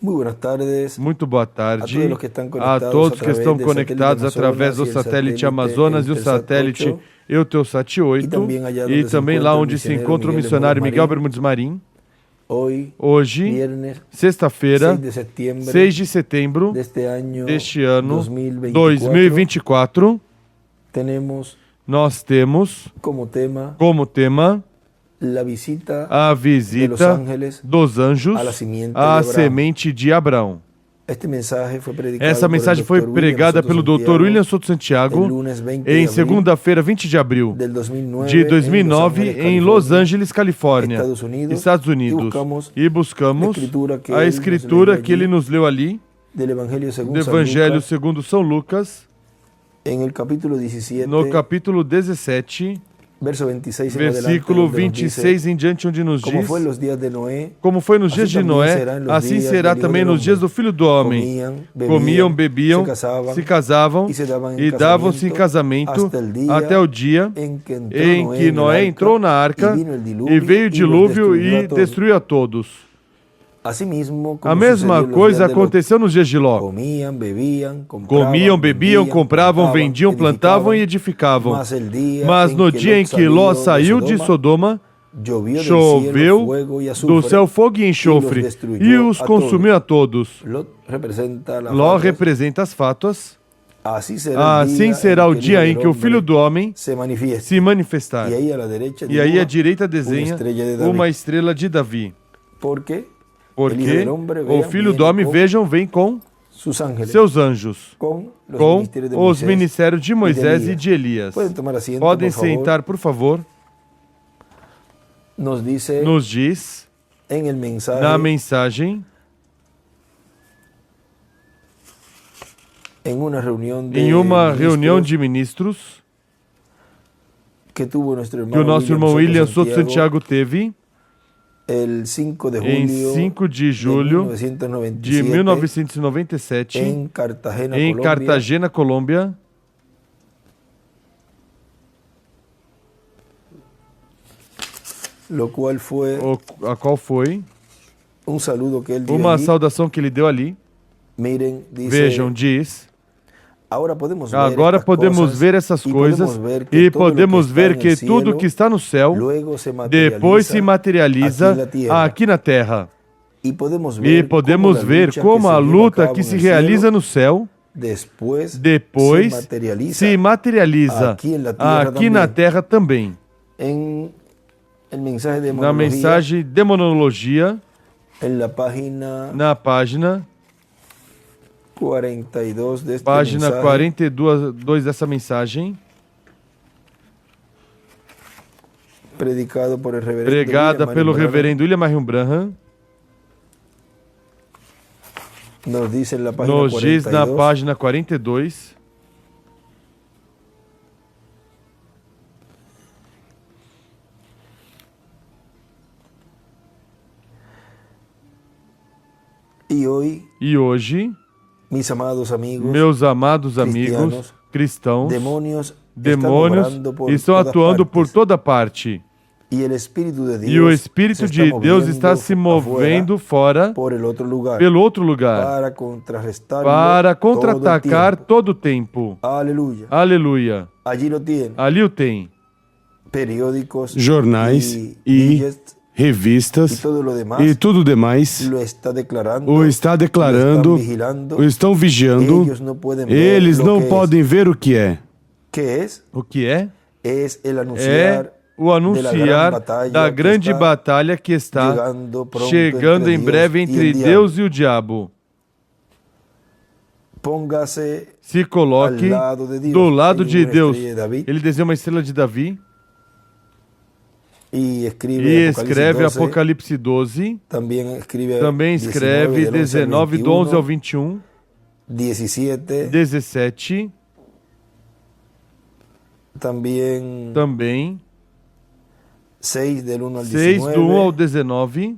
Muy buenas tardes Muito boa a tarde todos los que están a conectados todos que estão del conectados satélite através do Amazonas y el satélite Amazonas e o Eutelsat satélite 8, Eutelsat y 8 también allá e donde se também lá encuentra el onde se misionero encontra o Miguel missionário Miguel Bermudes Bermudes Marín. Marim. Hoje, Hoje, 6 sexta-feira, de setembro 6 de setembro deste ano deste ano 2024, 2024, nós temos como tema a visita a de los visita ángeles dos anjos a la simiente de à Abraão. semente de Abraão. Essa mensagem foi pregada pelo Dr. William Souto Santiago em segunda-feira, 20 de abril de 2009, em Los Angeles, Califórnia, Estados Unidos. E buscamos a escritura que ele nos leu ali, do do Evangelho segundo São Lucas, no capítulo 17, versículo 26 em diante, onde nos diz: como foi nos dias de Noé, assim será também nos dias do Filho do Homem. Comiam, bebiam, se casavam e davam-se em casamento até o dia em que Noé entrou na arca e veio o dilúvio e destruiu a todos. A mesma coisa aconteceu nos dias de Ló. Comiam, bebiam, compravam, vendiam, plantavam e edificavam. Mas no dia em que Ló saiu de Sodoma, choveu do céu fogo e enxofre e os consumiu a todos. Ló representa as fátuas. Assim será o dia em que o Filho do Homem se manifestar. E aí à direita desenha uma estrela de Davi. Porque o Filho do Homem, vejam, vem com seus anjos, com os ministérios de Moisés e de Elias. Podem sentar, por favor. Nos diz na mensagem, em uma reunião de ministros que o nosso irmão William Souto Santiago teve, em 5 de julho de 1997, em Cartagena, Colômbia, a qual foi uma saudação que ele deu ali. Vejam, diz: agora podemos ver essas coisas e podemos ver que tudo que está no céu depois se materializa aqui na terra. E podemos ver como a luta que se realiza no céu depois se materializa aqui na terra também. Na mensagem Demonologia, na página 42 dessa mensagem, pregada pelo reverendo William Marion Branham, nos diz na página 42: e hoje, meus amados amigos cristãos, demônios estão atuando por toda parte. E o Espírito de Deus está se movendo fora, pelo outro lugar, para contra-atacar todo o tempo. Aleluia. Ali o tem. Jornais e revistas e tudo demais o está declarando, o estão vigiando. Eles não podem ver o que é. O que é? É o anunciar da grande batalha que está chegando em breve entre Deus e o diabo. Se coloque do lado de Deus. Ele desenha uma estrela de Davi. E escreve Apocalipse 12, também escreve 19, do 11 ao 21, 17, também 6, do 1 ao 19,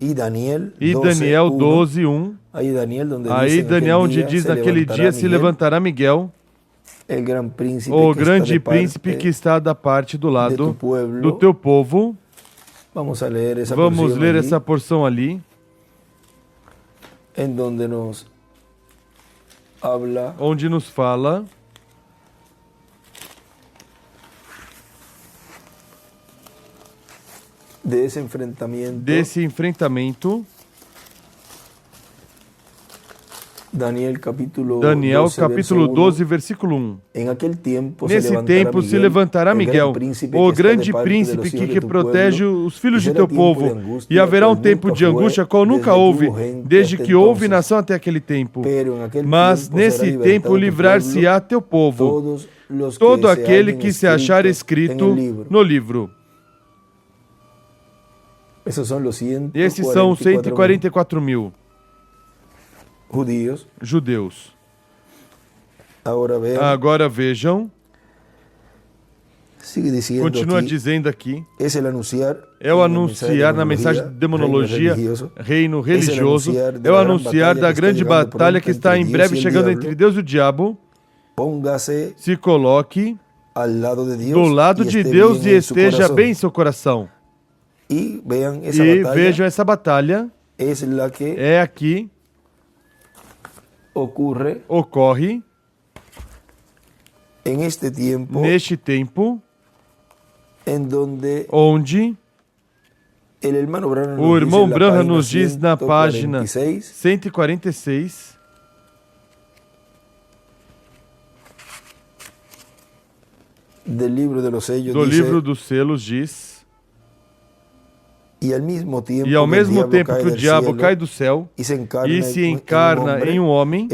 e Daniel 12, 1, aí Daniel onde diz: naquele dia se levantará Miguel, o grande príncipe que está da parte do lado do teu povo. Vamos ler essa porção ali. onde nos fala desse enfrentamento. Daniel capítulo 12, versículo 1. Nesse tempo se levantará Miguel, o grande príncipe que protege os filhos de teu povo, e haverá um tempo de angústia qual nunca houve, desde que houve nação até aquele tempo. Mas nesse tempo livrar-se-á teu povo, todo aquele que se achar escrito no livro. Esses são 144 mil. Judeus. Agora vejam. Continua dizendo aqui. É o anunciar na mensagem de demonologia, reino religioso. É o anunciar da grande batalha que está em breve chegando entre Deus e o diabo. Se coloque do lado de Deus e esteja bem em seu coração. E vejam essa batalha. É aqui. Ocorre neste tempo onde o irmão Branham nos diz na página 146 do livro dos selos diz: e ao mesmo tempo que o diabo cai do céu e se encarna em um homem,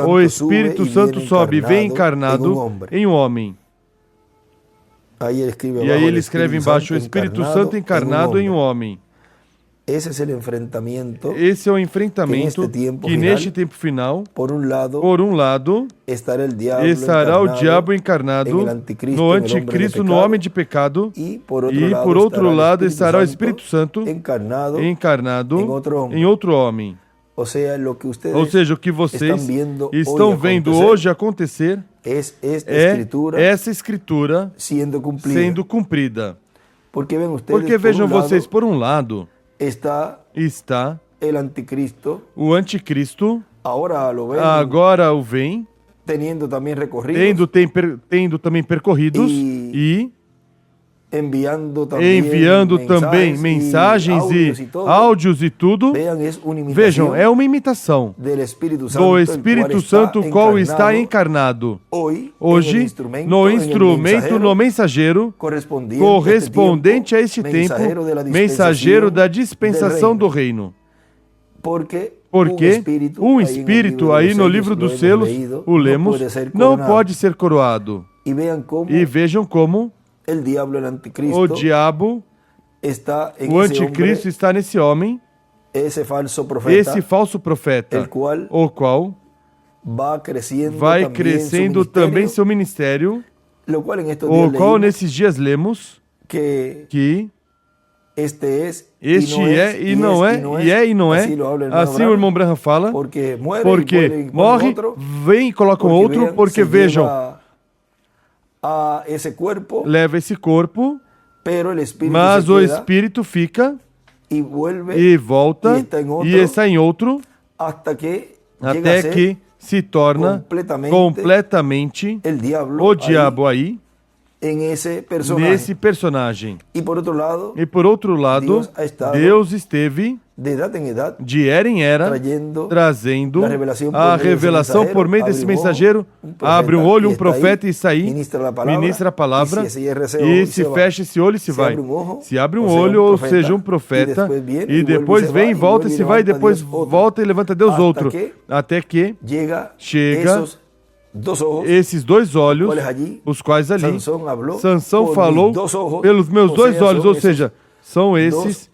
o Espírito Santo sobe e vem encarnado em um homem. E aí ele escreve embaixo: o Espírito Santo encarnado em um homem. Esse é o enfrentamento que neste tempo final, por um lado, estará o diabo encarnado no anticristo, no homem de pecado, e por outro lado estará o Espírito Santo encarnado em outro homem. Ou seja, o que vocês estão vendo hoje acontecer é essa escritura sendo cumprida. Porque vejam vocês, por um lado, está o anticristo, agora o vem, tendo também percorridos e enviando também mensagens e áudios e tudo. Vejam, é uma imitação do Espírito Santo, qual está encarnado hoje no instrumento, no mensageiro correspondente a este tempo, mensageiro da dispensação do reino. Porque um espírito, aí no livro dos selos, o lemos, não pode ser coroado. E vejam como o diabo, o anticristo está nesse homem, esse falso profeta, o qual vai crescendo também seu ministério, o qual nesses dias lemos que este é e não é, e é e não é. Assim o irmão Branham fala, porque morre, vem e coloca um outro, porque vejam, leva esse corpo, mas o espírito fica e volta e está em outro, até que se torna completamente o diabo aí, nesse personagem. E por outro lado, Deus esteve de era em era trazendo a revelação por meio desse mensageiro. Abre um olho, um profeta, e sai, ministra a palavra, e se fecha esse olho e se vai. Se abre um olho, ou seja, um profeta, e depois vem, volta e se vai, depois volta e levanta Deus outro, até que chega esses dois olhos, os quais ali Sansão falou pelos meus dois olhos, ou seja, são esses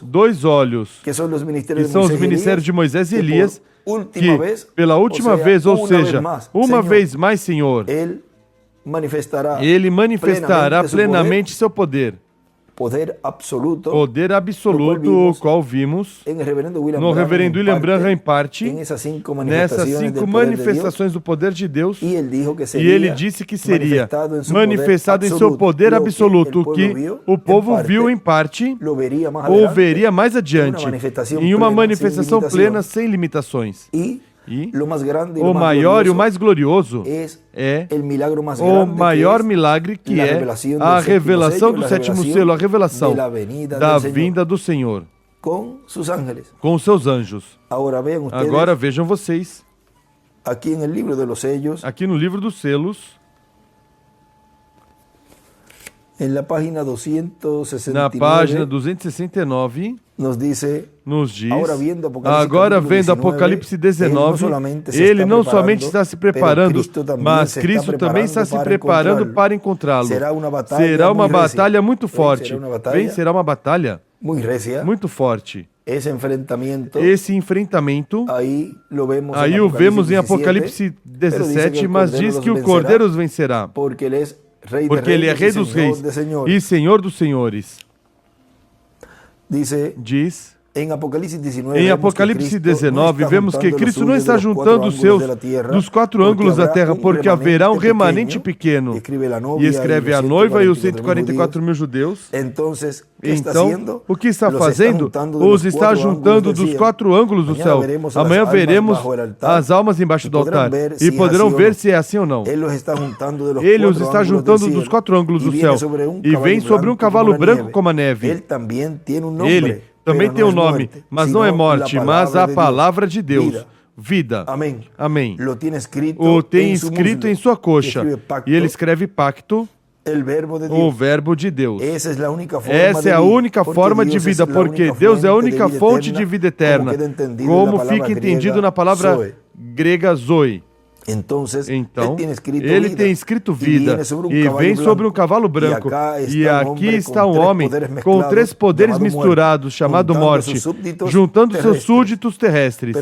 dois olhos, que são os ministérios de Moisés e Elias, que pela última vez, ou seja, uma vez mais, Senhor, Ele manifestará plenamente seu poder. poder absoluto, o qual vimos no reverendo William Branham em parte, nessas 5 manifestações do poder de Deus, e ele disse que seria manifestado em seu poder absoluto, o que o povo viu em parte, ou veria mais adiante, em uma manifestação plena, sem limitações. E o maior e o mais glorioso é o maior milagre, que é a revelação do sétimo selo, a revelação da vinda do Senhor com os seus anjos. Agora vejam vocês, aqui no livro dos selos, na página 269, nos diz, agora vendo Apocalipse 19, ele não somente está se preparando, mas Cristo também está se preparando para encontrá-lo. Será uma batalha muito forte. Será uma batalha muito forte. Esse enfrentamento, aí o vemos em Apocalipse 17, mas diz que o Cordeiro os vencerá, porque ele é Rei dos Reis e Senhor dos Senhores. Diz, em Apocalipse 19, vemos que Cristo não está juntando os seus dos 4 ângulos da terra, porque haverá um remanente pequeno. E escreve a noiva e os 144 mil judeus. Então, o que está fazendo? Os está juntando dos 4 ângulos do céu. Amanhã veremos as almas embaixo do altar e poderão ver se é assim ou não. Ele os está juntando dos 4 ângulos do céu e vem sobre um cavalo branco como a neve. Ele também tem um nome, mas não é morte, mas a palavra de Deus. Vida. Amém. O tem escrito em sua coxa. E ele escreve pacto, o verbo de Deus. Essa é a única forma de vida, porque Deus é a única fonte de vida eterna, como fica entendido na palavra grega zoe. Então, ele tem escrito vida e vem sobre um cavalo branco. E aqui está um homem com 3 poderes misturados, chamado morte, juntando seus súditos terrestres.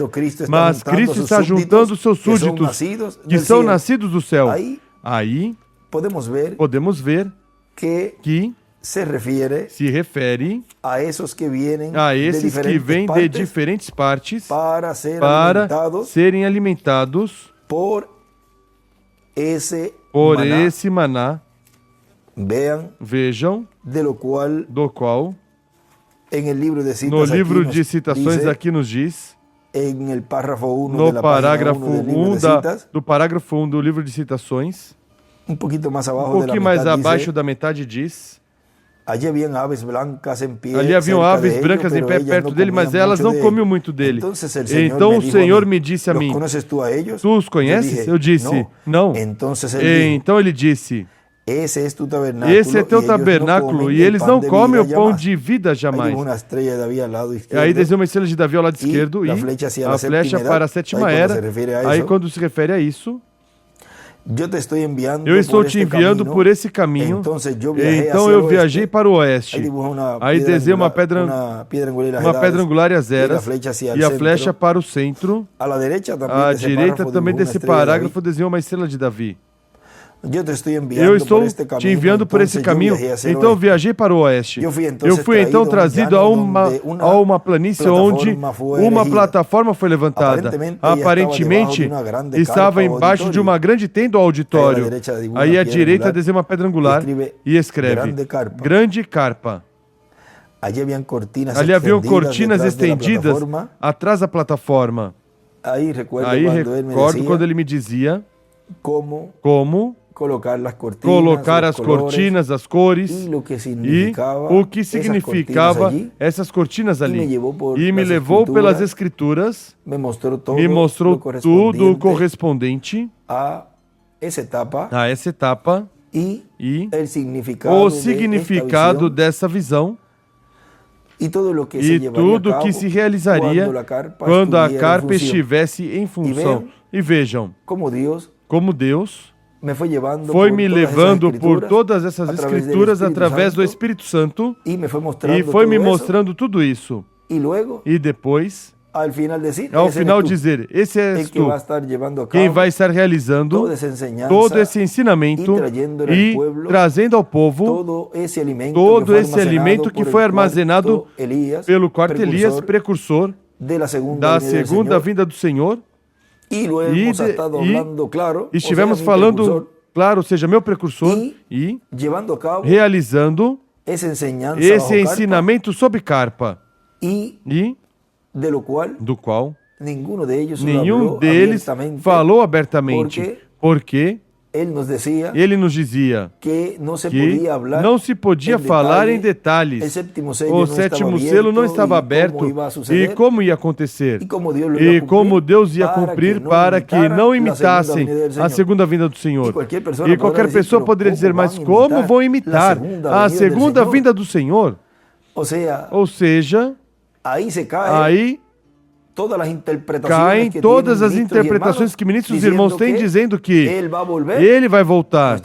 Mas Cristo está juntando seus súditos, que são nascidos do céu. Aí podemos ver que se refere a esses que vêm de diferentes partes para serem alimentados por esse maná. Vejam, do qual no livro de citações aqui nos diz, no parágrafo 1 do parágrafo 1 do livro de citações, um pouquinho mais abaixo da metade diz, ali haviam aves brancas em pé perto dele, mas elas não comiam muito dele. Então o Senhor me disse a mim, tu os conheces? Eu disse, não. Então ele disse, esse é teu tabernáculo e eles não comem o pão de vida jamais. Aí desenha uma estrela de Davi ao lado esquerdo e a flecha para a 7ª era. Aí quando se refere a isso, eu estou te enviando por esse caminho. Então eu viajei para o oeste. Aí desenhei uma pedra angular e as eras, e a flecha para o centro. À direita também desse parágrafo desenhou uma estrela de Davi. Eu estou te enviando por esse caminho, então eu viajei para o oeste. Eu fui então trazido a uma planície onde uma plataforma foi levantada. Aparentemente, estava embaixo de uma grande tenda ou auditório. Aí à direita desenha uma pedra angular e escreve, grande carpa. Ali haviam cortinas estendidas atrás da plataforma. Aí recordo quando ele me dizia como colocar as cortinas, as cores e o que significava essas cortinas ali. E me levou pelas Escrituras, me mostrou tudo correspondente a essa etapa e o significado dessa visão e tudo que se realizaria quando a carpa estivesse em função. E vejam como Deus foi me levando por todas essas escrituras através do Espírito Santo e foi me mostrando tudo isso. E depois ao final dizer, esse és tu, quem vai estar realizando todo esse ensinamento e trazendo ao povo todo esse alimento que foi armazenado pelo quarto Elias, precursor da segunda vinda do Senhor. E estivemos falando, claro, ou seja, meu precursor, e realizando esse ensinamento sobre carpa, e do qual nenhum deles falou abertamente, porque ele nos dizia que não se podia falar em detalhes. O sétimo selo não estava aberto e como ia acontecer. E como Deus ia cumprir para que não imitassem a segunda vinda do Senhor. E qualquer pessoa poderia dizer, mas como vão imitar a segunda vinda do Senhor? Ou seja, aí caem todas as interpretações que ministros e irmãos têm dizendo que ele vai voltar.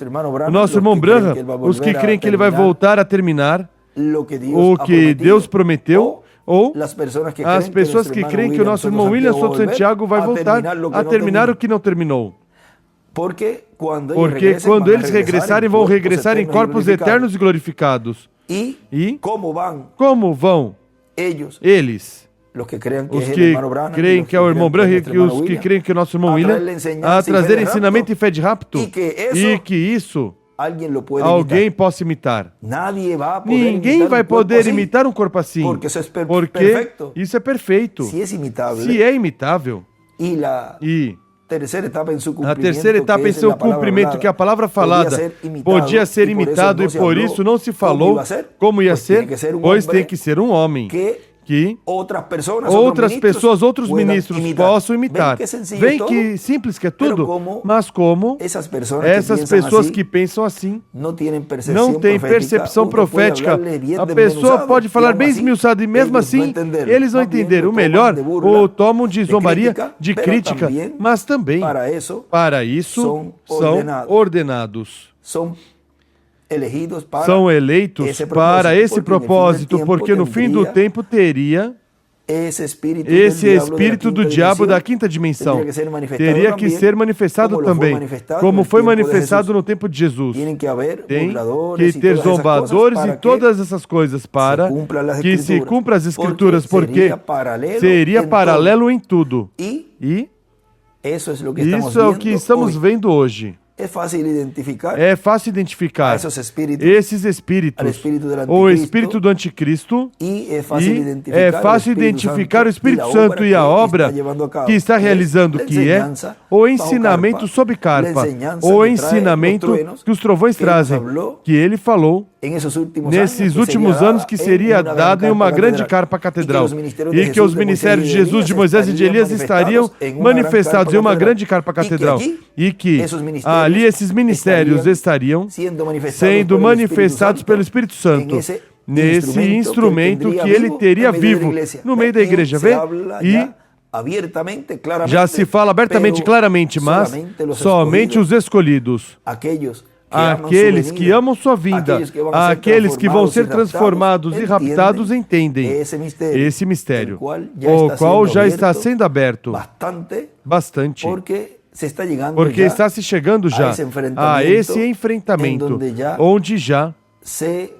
O nosso irmão Branham, os que creem que ele vai voltar a terminar o que Deus prometeu, ou as pessoas que creem que o nosso irmão William Souto Santiago vai voltar a terminar o que não terminou. Porque quando eles regressarem, vão regressar em corpos eternos e glorificados. E como vão eles, os que creem que é o irmão Branham e os que creem que é o nosso irmão William, a trazer ensinamento e fé de rapto, e que isso alguém possa imitar. Ninguém vai poder imitar um corpo assim, porque isso é perfeito. Se é imitável, e a terceira etapa em seu cumprimento, que a palavra falada podia ser imitado e por isso não se falou como ia ser, pois tem que ser um homem que outras pessoas, outros ministros possam imitar. Vem que simples que é tudo, mas como essas pessoas que pensam assim não têm percepção profética, a pessoa pode falar bem esmiuçado e mesmo assim eles não entenderam. O melhor, ou tomam de zombaria, de crítica, mas também para isso são ordenados. São eleitos para esse propósito, porque no fim do tempo teria esse espírito do diabo da quinta dimensão. Teria que ser manifestado também, como foi manifestado no tempo de Jesus. Tem que ter zombadores e todas essas coisas para que se cumpra as Escrituras, porque seria paralelo em tudo. E isso é o que estamos vendo hoje. É fácil identificar esses espíritos, o espírito do anticristo, e é fácil identificar o Espírito Santo e a obra que está realizando, que é o ensinamento sobre carpa, o ensinamento que os trovões trazem, que ele falou nesses últimos anos que seria dado em uma grande carpa catedral, e que os ministérios de Jesus, de Moisés e de Elias estariam manifestados em uma grande carpa catedral, e que ali esses ministérios estariam sendo manifestados pelo Espírito Santo, nesse instrumento que ele teria vivo no meio da igreja. Vê? E já se fala abertamente, claramente, mas somente os escolhidos, aqueles que amam sua vinda, aqueles que vão ser transformados e raptados, entendem esse mistério, o qual já está sendo aberto bastante, porque está se chegando já a esse enfrentamento, onde já se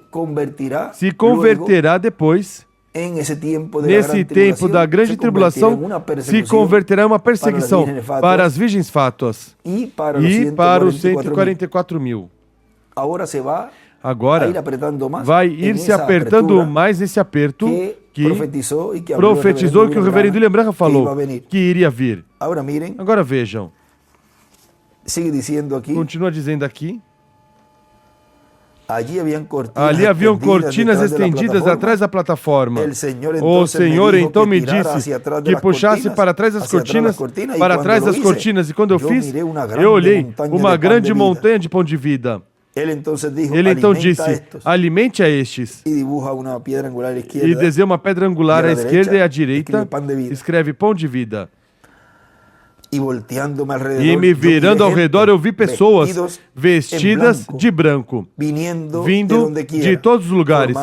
converterá depois, nesse tempo da grande tribulação, se converterá em uma perseguição para as virgens fátuas e para os 144 mil. Agora vai ir se apertando mais nesse aperto que profetizou que o reverendo William Branham falou que iria vir. Agora vejam. Continua dizendo aqui. Ali haviam cortinas estendidas atrás da plataforma. O Senhor então me disse que puxasse para trás das cortinas, e quando eu fiz, eu olhei uma grande montanha de pão de vida. Ele então disse, alimente a estes. E desenha uma pedra angular à esquerda e à direita, escreve pão de vida. E me virando ao redor, eu vi pessoas vestidas de branco, vindo de todos os lugares,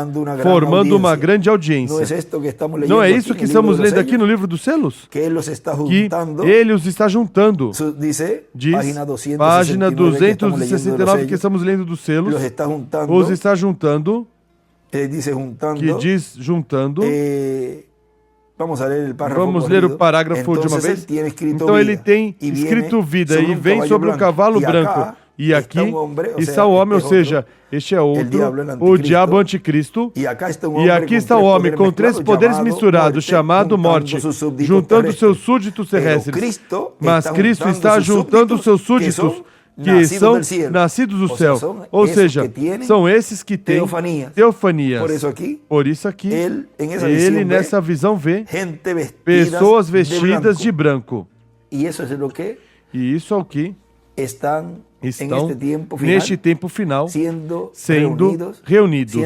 formando uma grande audiência. Não é isso que estamos lendo aqui no livro dos selos? Que ele os está juntando. Diz, página 269, que estamos lendo dos selos, os está juntando, que diz juntando. Vamos ler o parágrafo de uma vez. Então ele tem escrito vida e vem sobre um cavalo branco. E aqui está o homem, ou seja, este é outro, o diabo anticristo. E aqui está o homem com três poderes misturados, chamado morte, juntando seus súditos terrestres. Mas Cristo está juntando seus súditos, que são nascidos do céu. Ou seja, são esses que têm teofanias. Por isso aqui, ele nessa visão vê pessoas vestidas de branco. E isso é o que estão neste tempo final sendo reunidos,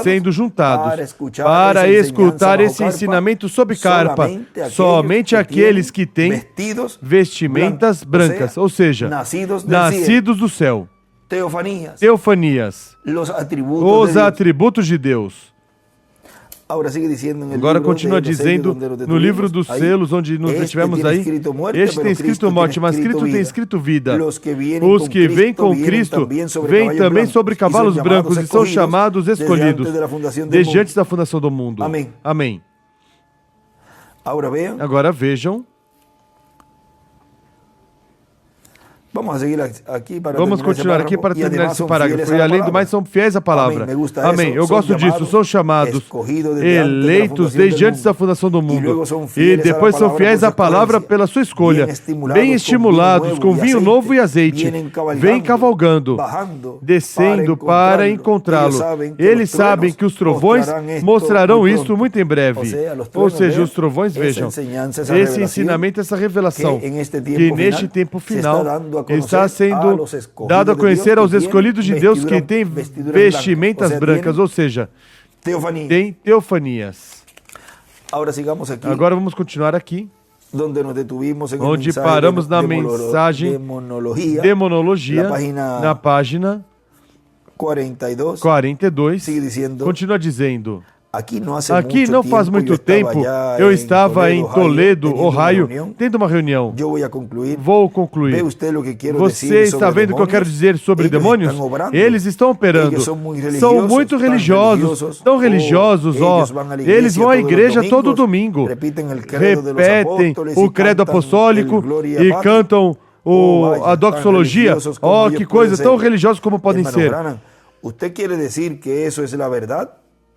sendo juntados para escutar esse ensinamento sob carpa. Somente aqueles que têm vestimentas brancas, ou seja, nascidos do céu. Teofanias, os atributos de Deus. Agora continua dizendo no livro dos selos, onde nos estivemos aí, este tem escrito morte, mas Cristo tem escrito vida. Os que vêm com Cristo vêm também sobre cavalos brancos e são chamados escolhidos, desde antes da fundação do mundo. Amém. Agora vejam. Vamos continuar aqui para terminar esse parágrafo. E além do mais, são fiéis à palavra. Amém. Eu gosto disso. São chamados, eleitos desde antes da fundação do mundo. E depois são fiéis à palavra pela sua escolha. Bem estimulados com vinho novo e azeite. Vêm cavalgando, descendo para encontrá-lo. Eles sabem que os trovões mostrarão isto muito em breve. Ou seja, os trovões vejam esse ensinamento, essa revelação, que neste tempo final está sendo dado a conhecer aos escolhidos de Deus que têm vestimentas brancas, ou seja, têm teofanias. Agora vamos continuar aqui, onde paramos na mensagem Demonologia, na página 42, continua dizendo: aqui não faz muito tempo, eu estava em Toledo, Ohio, tendo uma reunião. Vou concluir. Você está vendo o que eu quero dizer sobre demônios? Eles estão operando. São muito religiosos, tão religiosos, eles vão à igreja todo domingo. Repetem o credo apostólico e cantam a doxologia. Que coisa, tão religiosos como podem ser.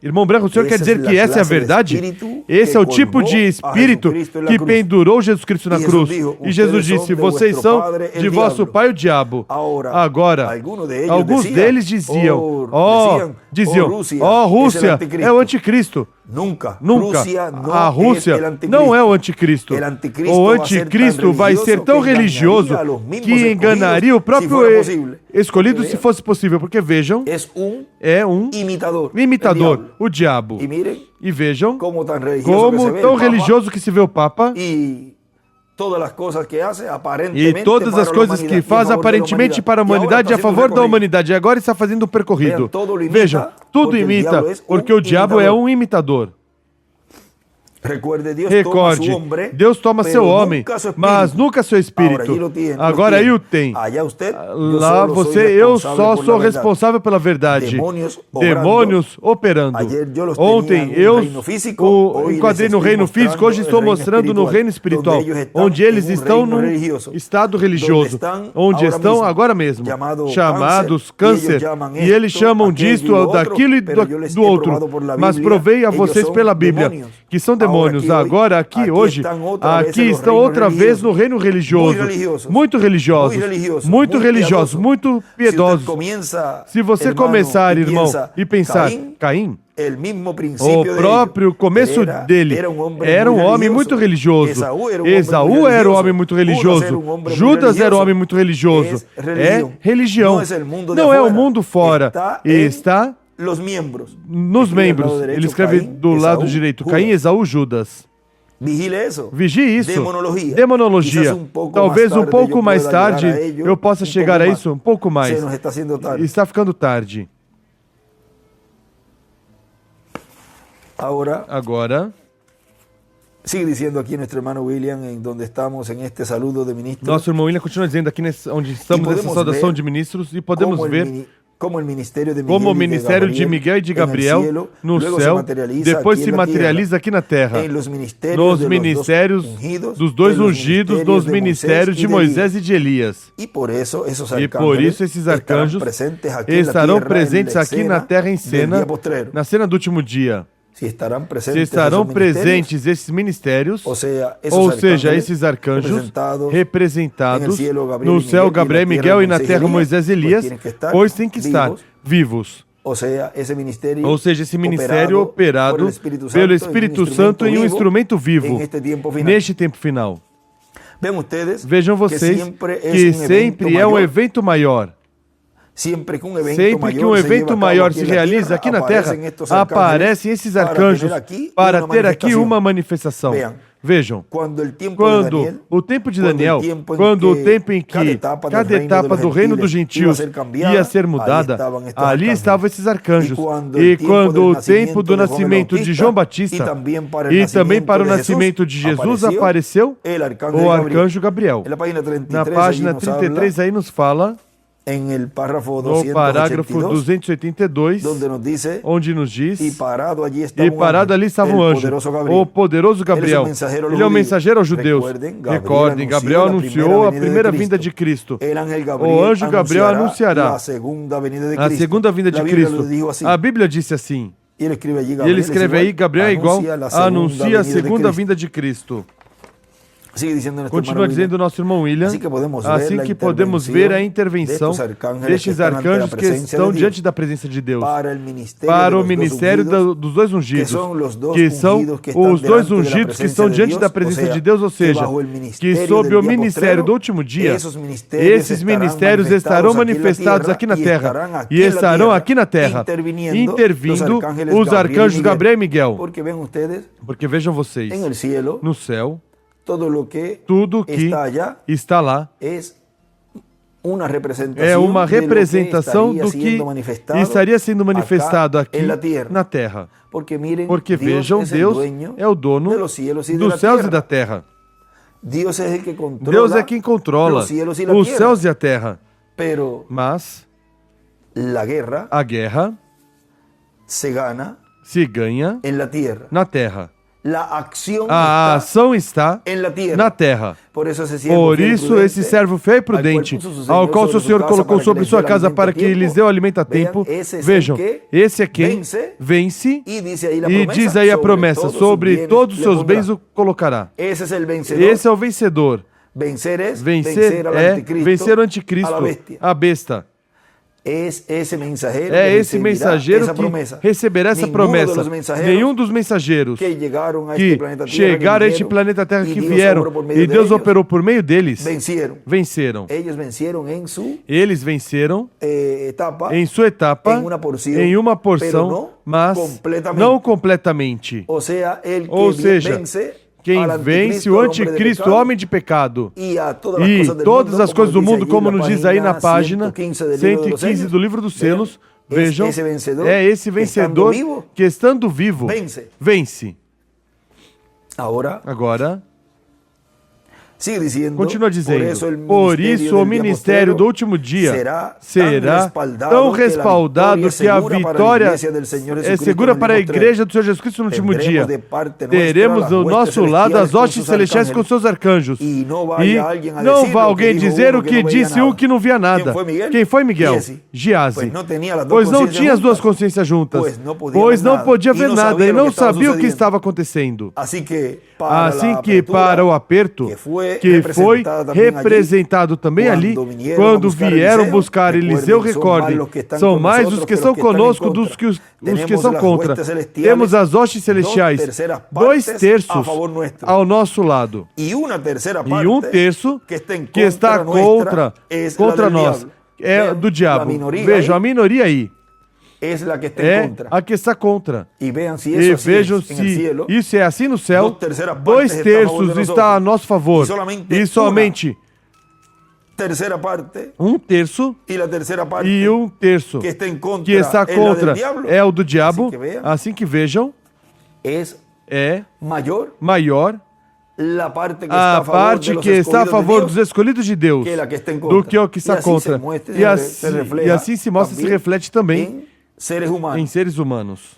Irmão Branco, o senhor quer dizer que essa é a verdade? Esse é o tipo de espírito que pendurou Jesus Cristo na cruz. E Jesus disse: vocês são de vosso pai o diabo. Agora, alguns deles diziam, Rússia é o anticristo. Nunca. A Rússia não é o anticristo. O anticristo vai ser tão religioso que enganaria o próprio escolhido se fosse possível. Porque vejam, é um imitador, o diabo. E vejam como tão religioso que se vê o Papa. E todas as coisas que faz aparentemente para a humanidade, a favor da humanidade. E agora está fazendo um percorrido. Vejam, tudo imita, porque o diabo é um imitador. Recorde, Deus toma seu homem, mas nunca seu espírito. Agora aí o tem. Lá eu só sou responsável pela verdade. Demônios operando. Ontem eu enquadrei no reino físico, hoje estou mostrando no reino espiritual, onde eles estão num estado religioso, onde estão agora mesmo, chamados câncer, e eles chamam disto, daquilo e do outro, mas provei a vocês pela Bíblia, que são demônios. Agora, aqui, hoje, aqui estão outra vez no reino religioso. Muito religiosos, muito piedosos. Se você começar, irmão, e pensar, Caim, o próprio começo dele era um homem muito religioso. Esaú era um homem muito religioso. Judas era um homem muito religioso. É religião. Não é o mundo fora. Está nos membros. Ele escreve do lado direito: Caim, Esaú, Judas. Vigie isso. Demonologia. Talvez um pouco mais tarde eu possa chegar a isso um pouco mais. Está ficando tarde. Agora, sigue dizendo aqui nosso irmão William, em onde estamos, em este saludo de ministros. Nosso irmão William continua dizendo aqui onde estamos nessa saudação de ministros e podemos ver como o ministério de Miguel e de Gabriel no céu depois se materializa aqui na terra, nos ministérios dos dois ungidos, nos ministérios de Moisés e de Elias. E por isso esses arcanjos estarão presentes aqui na terra em cena, na cena do último dia. Se estarão presentes esses ministérios, ou seja, esses arcanjos representados no céu Gabriel e Miguel e na terra Moisés e Elias, pois tem que estar vivos. Ou seja, esse ministério operado pelo Espírito Santo em um instrumento vivo neste tempo final. Vejam vocês que sempre é um evento maior. Sempre que um evento maior se realiza aqui na Terra, aparecem esses arcanjos para ter aqui uma manifestação. Vejam, quando o tempo de Daniel, quando o tempo em que cada etapa do reino dos gentios ia ser mudada, ali estavam esses arcanjos. E quando o tempo do nascimento de João Batista e também para o nascimento de Jesus apareceu o arcanjo Gabriel. Na página 33 aí nos fala, no parágrafo 282, onde nos diz, e parado ali estava um anjo, o poderoso Gabriel. Ele é o mensageiro aos judeus. Recordem, Gabriel anunciou a primeira vinda de Cristo. O anjo Gabriel anunciará a segunda vinda de Cristo. A Bíblia disse assim, e ele escreve aí, Gabriel é igual, anuncia a segunda vinda de Cristo. Continua dizendo o nosso irmão William, assim que podemos ver a intervenção destes arcanjos que estão diante da presença de Deus para o ministério dos dois ungidos, que são os dois ungidos que estão diante da presença de Deus, ou seja, que sob o ministério do último dia, esses ministérios estarão manifestados aqui na terra e estarão aqui na terra, intervindo os arcanjos Gabriel e Miguel. Porque vejam vocês, no céu, tudo que está lá é uma representação do que estaria sendo manifestado aqui na terra. Porque vejam, Deus é o dono dos céus e da terra. Deus é quem controla os céus e a terra. Mas a guerra se ganha na terra. A ação está na terra. Por isso, esse servo fiel e prudente, ao qual o Senhor colocou sobre sua casa para que lhes dê o alimento a tempo, vejam, esse é quem vence, e diz aí a promessa, sobre todos os seus bens o colocará. Esse é o vencedor. Vencer é vencer o anticristo, a besta. É esse mensageiro que receberá essa promessa. Nenhum dos mensageiros que chegaram a este planeta Terra, que vieram e Deus operou por meio deles, venceram. Eles venceram em sua etapa, em uma porção, mas não completamente. Ou seja, quem vence o anticristo, homem de pecado, e todas as coisas do mundo, como nos diz aí na página 115 do livro dos selos, vejam, é esse vencedor que, estando vivo, vence. Agora, continua dizendo, por isso o ministério do último dia será tão respaldado que a vitória é segura para a igreja do Senhor Jesus Cristo no último dia. Teremos do nosso lado as hostes celestiais com seus arcanjos. E não vai alguém dizer o que disse um que não via nada. Quem foi Miguel? Giase. Pois não tinha as duas consciências juntas. Pois não podia ver nada e não sabia o que estava acontecendo. Assim que para o aperto, que foi representado também ali, quando vieram buscar Eliseu, recordem, são mais os que estão conosco dos que os que são contra. Temos as hostes celestiais, 2/3 ao nosso lado, e 1/3 que está contra nós, é do diabo. Vejam, a minoria aí. é a que está contra. E vejam se isso é assim no céu. 2/3 está a nosso favor. E somente 1/3 e 1/3 que está contra é o do diabo. Assim que vejam, é maior a parte que está a favor dos escolhidos de Deus do que o que está contra. E assim se mostra, se reflete também em seres humanos.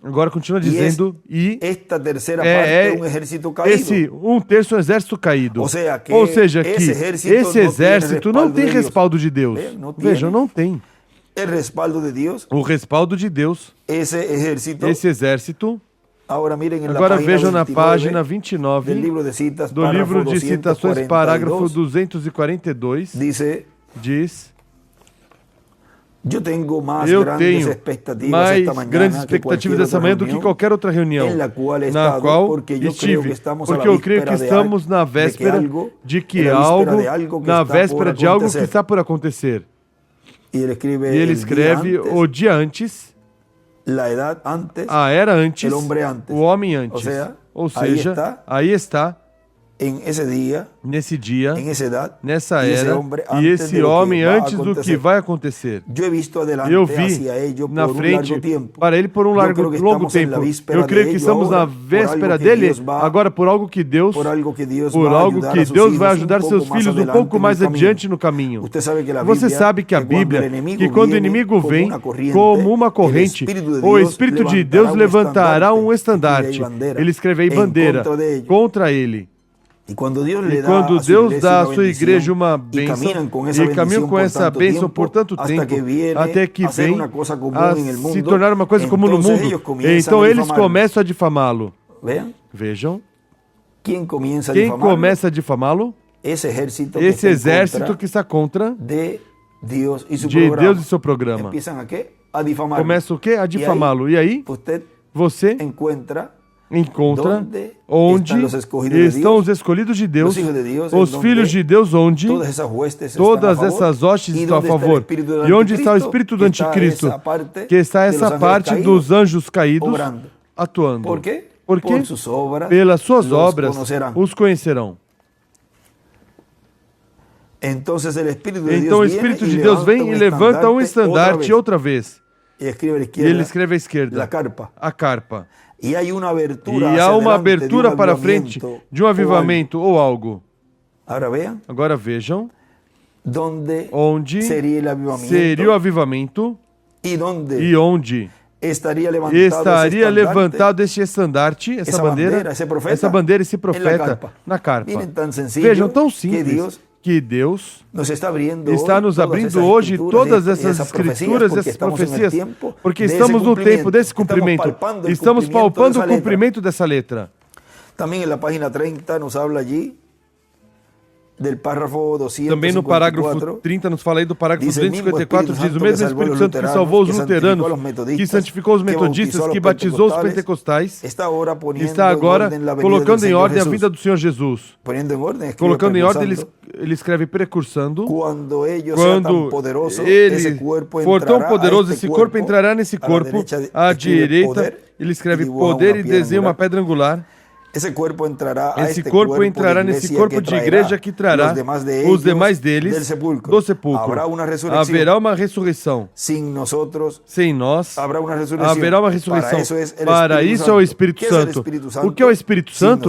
Agora continua dizendo, e esse 1/3 é um exército caído. Ou seja, que esse exército não tem respaldo de Deus. Vejam, não tem. O respaldo de Deus, esse exército. Agora vejam na página 29 do livro de citações, parágrafo 242, diz: eu tenho mais grandes expectativas dessa manhã do que qualquer outra reunião na qual estive, porque eu creio que estamos na véspera de algo que está por acontecer. E ele escreve o dia antes, a era antes, o homem antes. Ou seja, aí está, nesse dia, nessa era, e esse homem antes do que vai acontecer. Eu vi na frente para ele por um longo tempo. Eu creio que estamos na véspera dele, agora por algo que Deus vai ajudar seus filhos um pouco mais adiante no caminho. Você sabe que a Bíblia, que quando o inimigo vem como uma corrente, o Espírito de Deus levantará um estandarte. Ele escreve aí bandeira contra ele. E quando Deus dá à sua igreja uma bênção, e caminham com essa bênção por tanto tempo, até que vem a se tornar uma coisa comum no mundo, então eles começam a difamá-lo. Vejam, quem começa a difamá-lo? Esse exército que está contra de Deus e seu programa. Começa o quê? A difamá-lo. E aí, você encontra onde estão os escolhidos de Deus, os filhos de Deus, onde todas essas hostes estão a favor. E onde está o espírito do anticristo, que está essa parte dos anjos caídos atuando. Porque pelas suas obras os conhecerão. Então o Espírito de Deus vem e levanta um estandarte outra vez. E ele escreve à esquerda, a carpa. E há uma abertura para frente de um avivamento ou algo. Agora vejam onde seria o avivamento e onde estaria levantado este estandarte, essa bandeira, esse profeta na carpa. Vejam, tão simples que Deus está nos abrindo hoje todas essas escrituras, essas profecias, porque estamos no tempo desse cumprimento. Estamos palpando o cumprimento dessa letra. Também na página 30 nos fala allí del párrafo 254. Também no parágrafo 30 nos fala aí do parágrafo 254, diz: o mesmo Espírito Santo que salvou os luteranos, que santificou os metodistas, que batizou os pentecostais, está agora colocando em ordem a vinda do Senhor Jesus. Colocando em ordem, ele escreve precursando. Quando ele for tão poderoso, esse corpo entrará nesse corpo. À direita, ele escreve poder e desenha uma pedra angular. Esse corpo entrará nesse corpo de igreja que trará os demais deles do sepulcro. Haverá uma ressurreição. Sem nós, haverá uma ressurreição. Para isso é o Espírito Santo. O que é o Espírito Santo?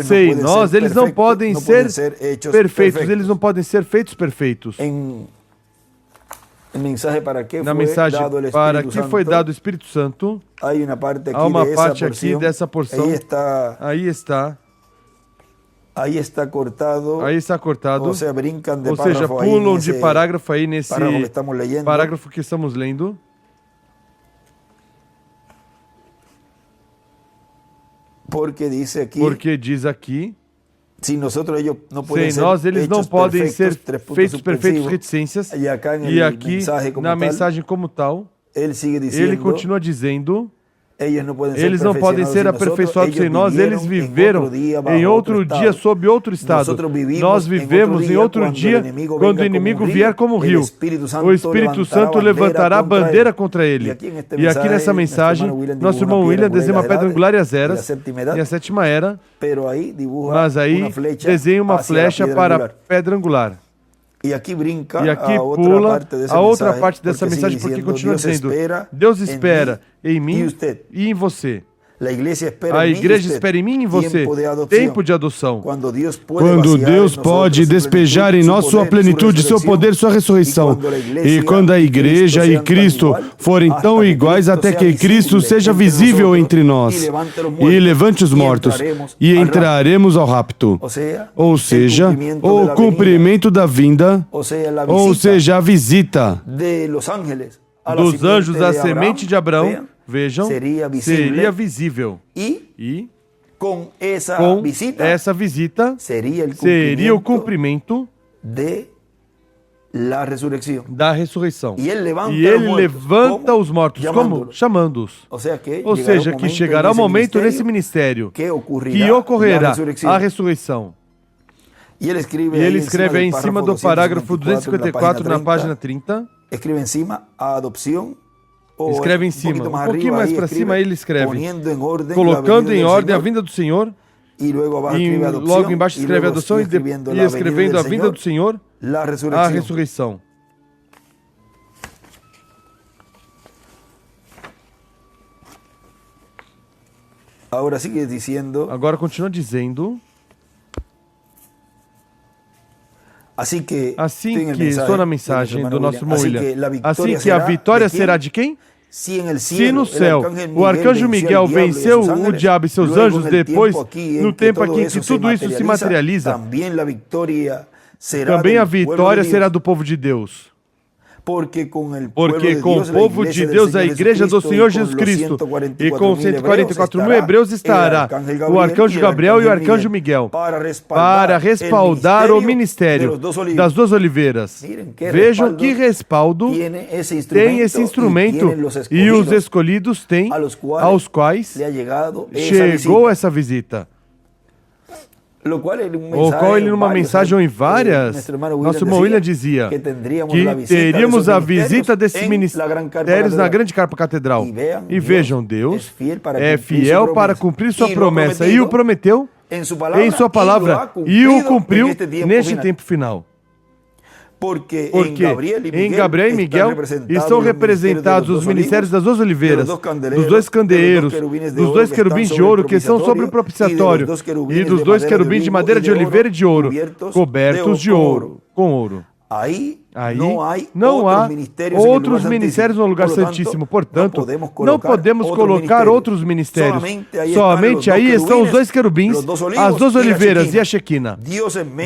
Sem nós, eles não podem ser perfeitos. Eles não podem ser feitos perfeitos. Na mensagem para que foi dado o Espírito Santo, há uma parte aqui dessa porção. Aí está cortado. Ou seja, pulam de parágrafo aí nesse parágrafo que estamos lendo. Porque diz aqui, sem nós, eles não podem ser feitos perfeitos, reticências. E aqui, na mensagem como tal, ele continua dizendo Eles não podem ser aperfeiçoados sem nós, eles viveram em outro dia sob outro estado. Nós vivemos em outro dia quando o inimigo vier como rio. O Espírito Santo levantará a bandeira contra ele. E aqui nessa mensagem, nosso irmão William desenha uma pedra angular e as eras, e a sétima era, mas aí desenha uma flecha para a pedra angular. E aqui pula a outra parte dessa mensagem, porque continua dizendo: Deus espera em mim e em você. A igreja espera em mim e em você. Tempo de adoção. Quando Deus pode despejar em nós sua plenitude, seu poder, sua ressurreição. E quando a igreja e Cristo forem tão iguais até que Cristo seja visível entre nós. E levante os mortos. E entraremos ao rapto. Ou seja, o cumprimento da vinda. Ou seja, a visita dos anjos à semente de Abraão. Vejam, seria visível. E com essa visita seria o cumprimento da ressurreição. E ele levanta os mortos, como? Chamando-os. Ou seja, que chegará o momento nesse ministério que ocorrerá a ressurreição. E ele escreve aí em cima do parágrafo 254, na página 30. Escreve em cima, um pouquinho mais para cima ele escreve, colocando em ordem a vinda do Senhor, e logo embaixo escreve a adoção e escrevendo a vinda do Senhor, a ressurreição. Agora continua dizendo... Assim que estou na mensagem do nosso irmão William. Assim que a vitória será de quem? Se no céu o arcanjo Miguel venceu o diabo e seus anjos, depois, no tempo aqui em que tudo isso se materializa, também a vitória será do povo de Deus. Porque com o povo de Deus, a igreja do Senhor Jesus Cristo, e com 144 mil hebreus estará o arcanjo Gabriel e o arcanjo Miguel, para respaldar o ministério das duas oliveiras. Vejam que respaldo tem esse instrumento e os escolhidos têm, aos quais chegou essa visita. O qual ele, numa mensagem ou em várias, nosso irmão William dizia que teríamos a visita desses ministérios na grande carpa catedral. E vejam, Deus é fiel para cumprir sua promessa, e o prometeu em sua palavra, e o cumpriu neste tempo final. Porque em Gabriel e Miguel estão representados os ministérios das duas oliveiras, dos dois candeeiros, dos dois querubins de ouro que são sobre o propiciatório, e dos dois querubins de madeira de oliveira e de ouro, cobertos de ouro, com ouro. Aí não há outros ministérios no lugar santíssimo. Portanto, não podemos colocar outros ministérios. Somente aí estão os dois querubins, as duas oliveiras e a Shequina.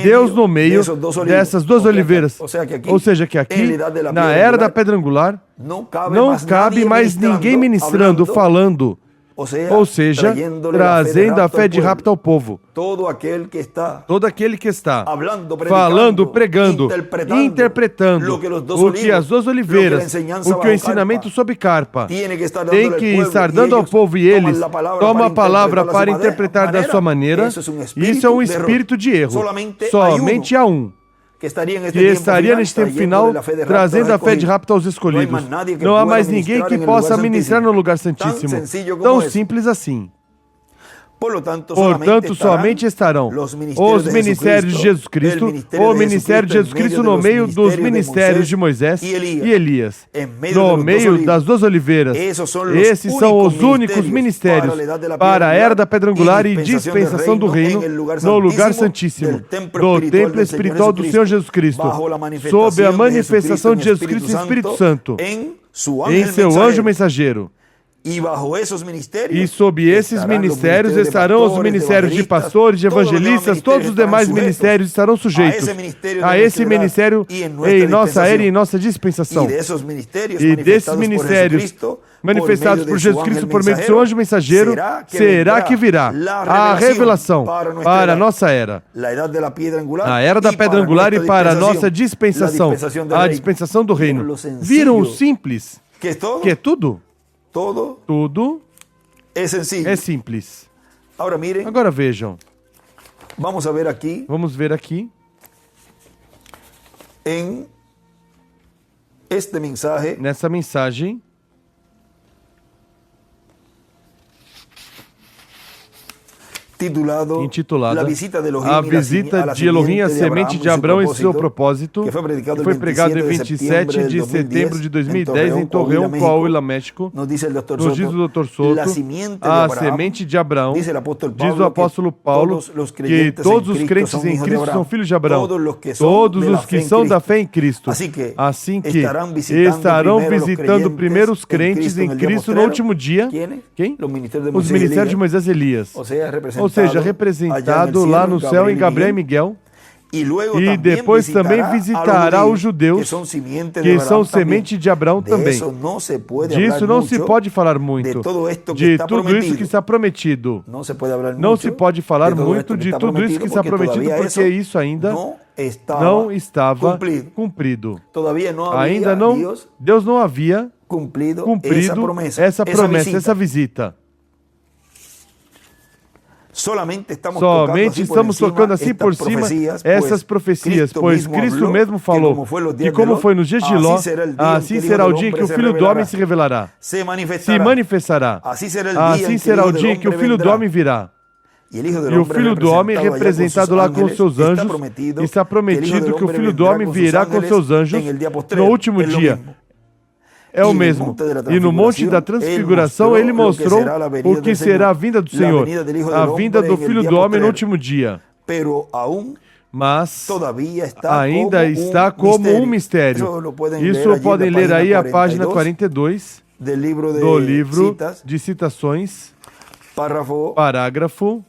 Deus no meio dessas duas oliveiras. Ou seja, que aqui, na era da pedra angular, não cabe mais ninguém ministrando, falando. Ou seja, trazendo a fé de rapto ao povo. Todo aquele que está falando, pregando, interpretando o que as duas oliveiras, o que o ensinamento sobre carpa, tem que estar dando ao povo, e eles tomam a palavra para interpretar da sua maneira. Isso é um espírito de erro. Somente há um que estaria neste tempo final trazendo a fé de rapto aos escolhidos. Não há mais ninguém que possa ministrar no lugar santíssimo. Tão simples assim. Portanto, somente estarão os ministérios de Jesus Cristo, o ministério de Jesus Cristo no meio dos ministérios de Moisés e Elias, no meio das duas oliveiras. Esses são os únicos ministérios para a era da pedra angular e dispensação do reino no lugar santíssimo, do templo espiritual do Senhor Jesus Cristo, sob a manifestação de Jesus Cristo e Espírito Santo, em seu anjo mensageiro. E sob esses ministérios estarão os ministérios de pastores, de evangelistas, todos os demais ministérios estarão sujeitos a esse ministério em nossa era e em nossa dispensação. E desses ministérios manifestados por Jesus Cristo por meio do seu anjo mensageiro, será que virá a revelação para a nossa era, a era da pedra angular, e para a nossa dispensação, a dispensação do reino. Viram o simples, que é tudo? Tudo É simples. Agora Agora vejam. Vamos ver aqui. Nessa mensagem. Intitulada A Visita de Elohim à Semente de Abraão e seu Propósito, que foi pregado em 27 de setembro de 2010 em Torreão, Coahuila, México. Nos diz o Dr. Soto, a semente de Abraão, diz o apóstolo Paulo, que todos os crentes em Cristo são filhos de Abraão, todos os que são da fé em Cristo. Assim que estarão visitando primeiro os crentes em Cristo no último dia. Quem? Os ministérios de Moisés e Elias. Ou seja, representado lá no céu em Gabriel e Miguel. E depois também visitará os judeus, que são semente de Abraão também. Disso não se pode falar muito. De tudo isso que está prometido. Não se pode falar muito de tudo isso que está prometido, porque isso ainda não estava cumprido. Ainda não, Deus não havia cumprido essa promessa, essa visita. Somente estamos tocando assim por cima essas profecias, pois Cristo mesmo falou que como foi nos dias de Ló, assim será o dia em que o Filho do Homem se revelará, se manifestará. Assim será o dia em que o Filho do Homem virá. E o Filho do Homem, representado lá com seus anjos, está prometido que o Filho do Homem virá com seus anjos no último dia. É o mesmo. E no Monte da Transfiguração ele mostrou o que será a vinda do Senhor, a vinda do Filho do Homem no último dia. Mas ainda está como um mistério. Isso podem ler aí a página 42 do livro de Citações, parágrafo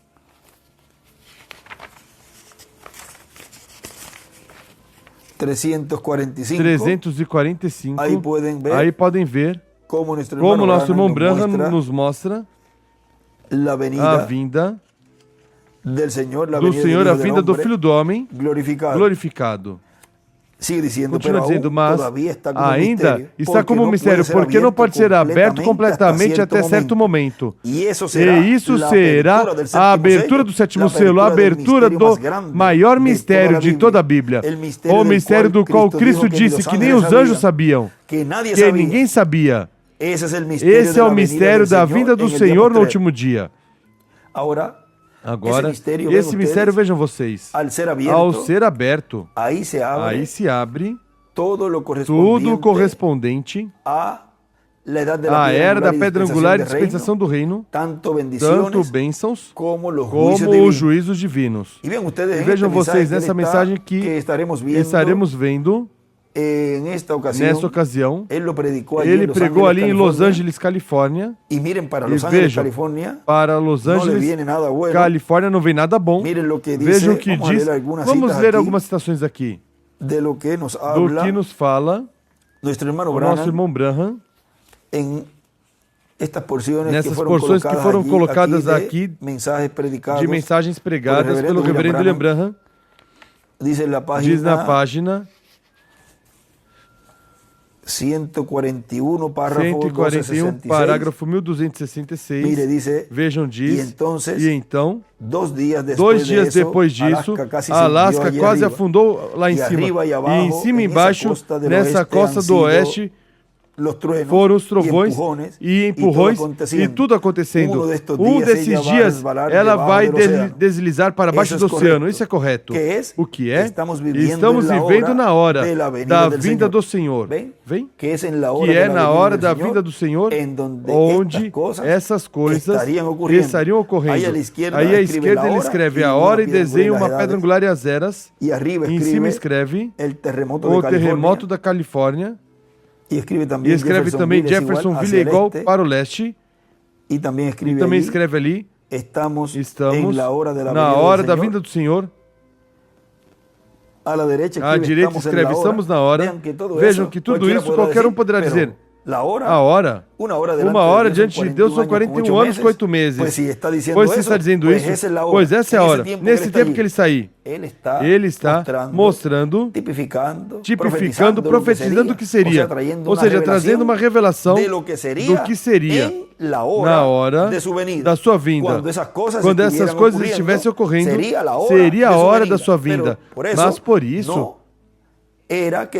345. Aí podem ver como nosso irmão Branham nos mostra a vinda do Senhor, a vinda do Filho do Homem glorificado. Continua dizendo, mas ainda está como um mistério, porque não pode ser aberto completamente até certo momento. E isso será a abertura do sétimo selo, a abertura do maior mistério de toda a Bíblia. O mistério do qual Cristo disse que nem os anjos sabiam, que ninguém sabia. Esse é o mistério da vinda do Senhor no último dia. Agora, esse mistério, vejam vocês, ao ser aberto, aí se abre tudo correspondente à era da pedra angular e dispensação do reino, tanto bênçãos como os juízos divinos. E vejam vocês nessa mensagem que estaremos vendo. Nesta ocasião, ele pregou ali em Los Angeles, Califórnia. E vejam, para Los Angeles, Califórnia não vem nada bom. Vejam o que diz. Vamos ler algumas citações aqui. Do que nos fala o nosso irmão Branham. Nessas porções que foram colocadas aqui de mensagens pregadas pelo reverendo William Branham. Diz na página 141, parágrafo 1266, vejam, diz, e então, 2 dias depois disso, Alasca quase afundou lá em cima, e em cima e embaixo, nessa costa do oeste, foram os trovões e empurrões e tudo acontecendo. Um desses dias ela vai deslizar para baixo do oceano. Isso é correto. O que é? Estamos vivendo na hora da vinda do Senhor. Vem? Que é na hora da vinda do Senhor, onde essas coisas estariam ocorrendo. Aí à esquerda ele escreve a hora e desenha uma pedra angular e as eras. E em cima escreve o terremoto da Califórnia. E escreve também Jeffersonville é igual para o leste. E também escreve ali, estamos na hora da vinda do Senhor. À direita escreve, estamos na hora. Vejam que tudo isso qualquer um poderá dizer. A hora, uma hora diante de Deus são 41 anos com 8 meses. Pois se está dizendo isso, pois essa é a hora. Nesse tempo que ele sair, ele está mostrando, tipificando, profetizando o que seria. Ou seja, trazendo uma revelação do que seria na hora da sua vinda. Quando essas coisas estivessem ocorrendo, seria a hora da sua vinda. Mas por isso,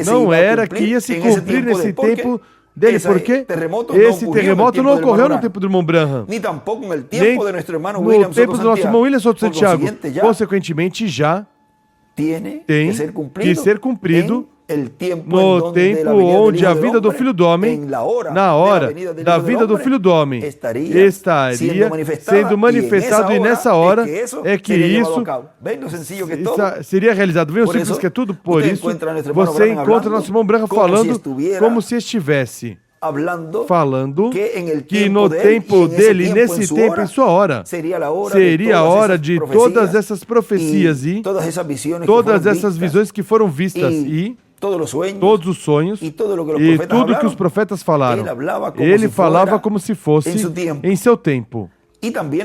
não era que ia se cumprir nesse tempo dele, porque esse terremoto não ocorreu no tempo do irmão Branham, nem no tempo do nosso irmão William Soto Santiago. Consequentemente, já tem que ser cumprido no tempo onde a vida do Filho do Homem, na hora da vida do Filho do Homem, estaria sendo manifestado, e nessa hora é que isso seria realizado. Vem o simples que é tudo, por isso você encontra nosso irmão Branham falando como se estivesse falando que no tempo dele, nesse tempo, em sua hora, seria a hora de todas essas profecias e todas essas visões que foram vistas e todos os sonhos e tudo que os profetas falaram. Ele falava como se fosse em seu tempo. E também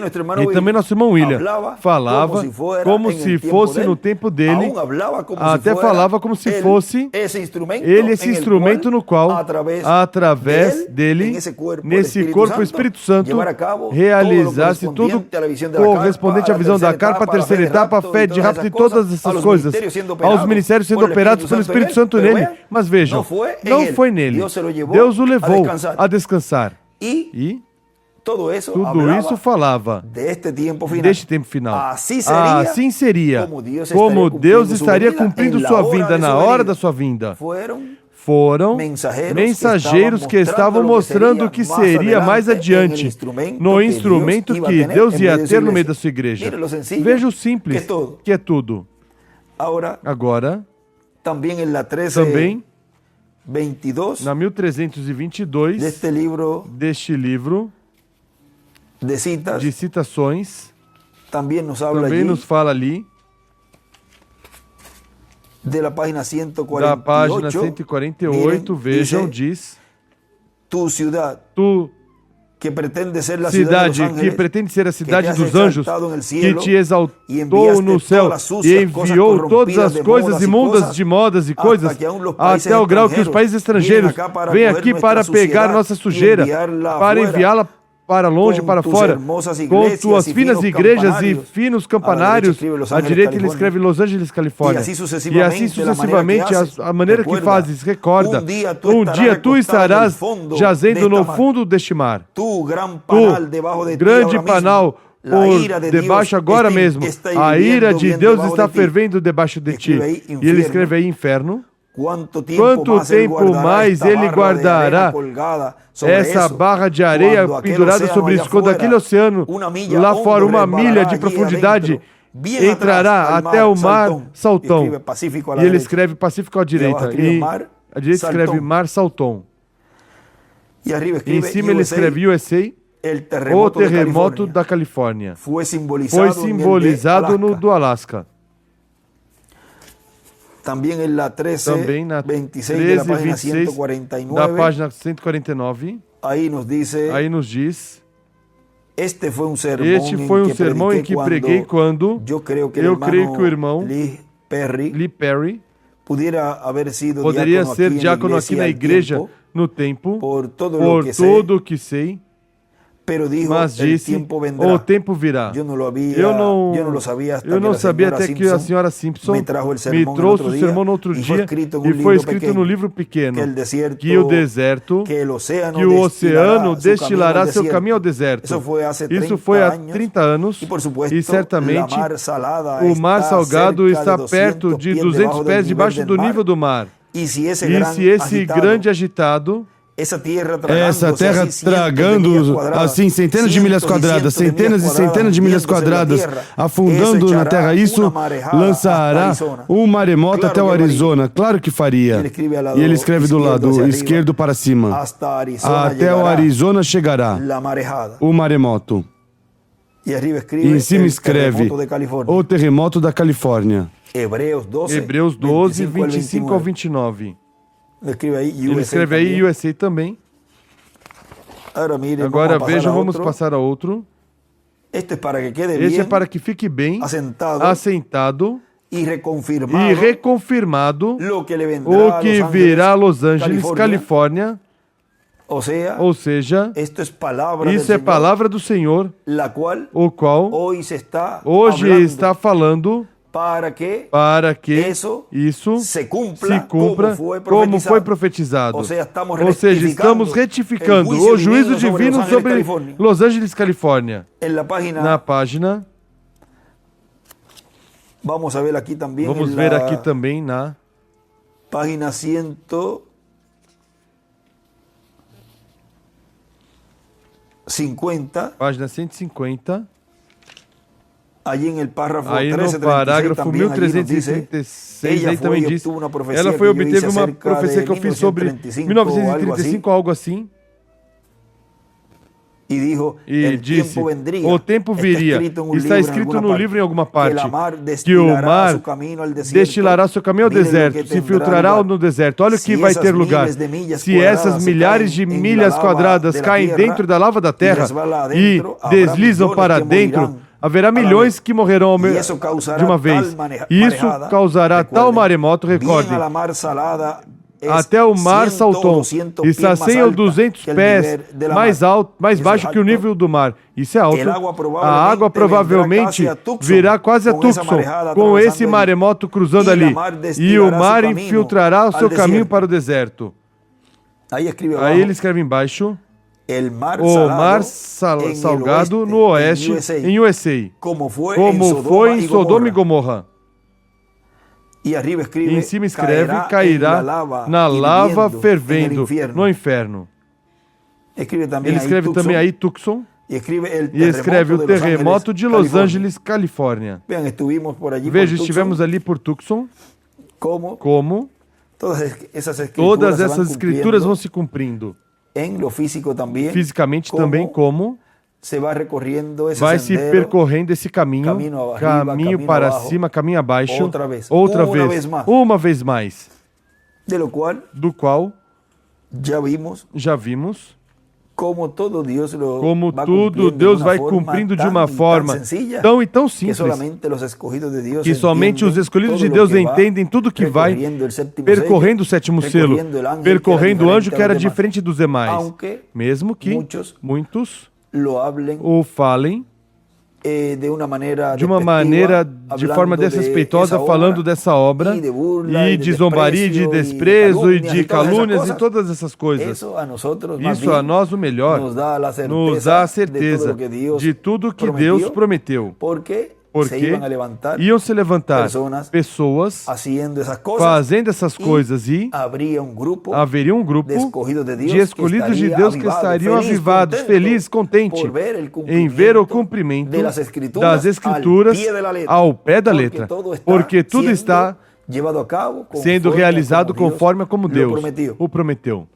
nosso irmão William falava como se fosse no tempo dele, até falava como se fosse ele esse instrumento no qual, através dele, nesse corpo, o Espírito Santo realizasse tudo correspondente à visão da carpa, a terceira etapa, a fé de rapto e todas essas coisas, aos ministérios sendo operados pelo Espírito Santo nele. Mas vejam, não foi nele. Deus o levou a descansar. E tudo isso falava deste tempo final. Assim seria como Deus estaria cumprindo sua vinda na hora da sua vinda. Foram mensageiros que estavam mostrando o que seria mais adiante no instrumento que Deus ia ter no meio da sua igreja. Veja o simples, que é tudo. Agora, também na 1322, deste livro de citações, também nos fala ali da página 148, vejam, diz: tu que pretende ser a cidade dos anjos, que te exaltou no céu e enviou todas as coisas imundas de modas e coisas, até o grau que os países estrangeiros vêm aqui para pegar nossa sujeira, para enviá-la para longe, para fora, com tuas finas igrejas e finos campanários. À direita ele escreve Los Angeles, Califórnia. E assim sucessivamente, a maneira que fazes, recorda, um dia tu estarás jazendo no fundo deste mar. Tu, grande panal, por debaixo agora mesmo, a ira de Deus está fervendo debaixo de ti. E ele escreve aí inferno. Quanto tempo mais ele guardará essa barra de areia pendurada sobre isso? Quando aquele oceano lá fora, 1 milha de profundidade, entrará até o mar Saltão. E ele escreve Pacífico à direita. E à direita escreve Mar Saltão. Em cima ele escreve USA, o terremoto da Califórnia. Foi simbolizado no do Alasca. Também na 13:26 da página 149, aí nos diz: este foi um sermão em que preguei quando eu creio que o irmão Lee Perry poderia ser diácono aqui na igreja no tempo, por tudo o que sei. Mas disse, o tempo virá. Eu não sabia até que a senhora Simpson me trouxe o sermão no outro dia, e foi escrito no livro pequeno, que o deserto, que o oceano destilará seu caminho ao deserto. Isso foi há 30 anos, e certamente o mar salgado está perto de 200 pés debaixo do nível do mar. E se esse grande agitado, essa terra tragando assim centenas de milhas quadradas, centenas e centenas de milhas quadradas, afundando na terra, isso lançará um maremoto até o Arizona. Claro que faria. E ele escreve do lado esquerdo para cima: até o Arizona chegará o maremoto. E em cima escreve o terremoto da Califórnia. Hebreus 12, 25 ao 29. Ele escreve aí USA também. Agora vejam, vamos passar a outro. Este é para que fique bem assentado e reconfirmado o que virá a Los Angeles, Califórnia. Ou seja, isso é palavra do Senhor, o qual hoje está falando para que isso se cumpra como foi profetizado. Ou seja, estamos retificando o juízo divino sobre Los Angeles, Califórnia. Na página, vamos ver aqui também na página 150. Página 150. Aí no parágrafo 1336, aí também diz, ela obteve uma profecia que eu fiz sobre 1935, algo assim. E disse, o tempo viria, está escrito no livro em alguma parte, que o mar destilará seu caminho ao deserto, se filtrará no deserto. Olha o que vai ter lugar. Se essas milhares de milhas quadradas caem dentro da lava da terra e deslizam para dentro, haverá milhões que morrerão de uma vez. Isso causará tal maremoto, recordem, até o mar saltou, está 100 ou 200 pés mais baixo que o nível do mar. Isso é alto. A água provavelmente virá quase a Tucson, com esse maremoto cruzando ali. E o mar infiltrará o seu caminho para o deserto. Aí ele escreve embaixo, o mar salgado no oeste, em USA, como foi em Sodoma e Gomorra. E em cima escreve, cairá na lava fervendo no inferno. Ele escreve também aí Tucson e escreve o terremoto de Los Angeles, Califórnia. Veja, estivemos ali por Tucson, como todas essas escrituras vão se cumprindo. Fisicamente também, como vai se percorrendo esse caminho para cima, caminho abaixo, outra vez, uma vez mais, do qual já vimos como tudo Deus vai cumprindo de uma forma tão simples, que somente os escolhidos de Deus entendem tudo que vai percorrendo o sétimo selo, percorrendo o anjo que era diferente dos demais, mesmo que muitos o falem de uma maneira de forma desrespeitosa, falando dessa obra, e de zombaria, de desprezo, e de calúnias, e todas essas coisas. Isso a nós, o melhor, nos dá a certeza de tudo que Deus prometeu. Porque iam se levantar pessoas fazendo essas coisas e haveria um grupo de escolhidos de Deus que estariam avivados, felizes, contentes em ver o cumprimento das Escrituras ao pé da letra, porque tudo está sendo realizado conforme como Deus o prometeu.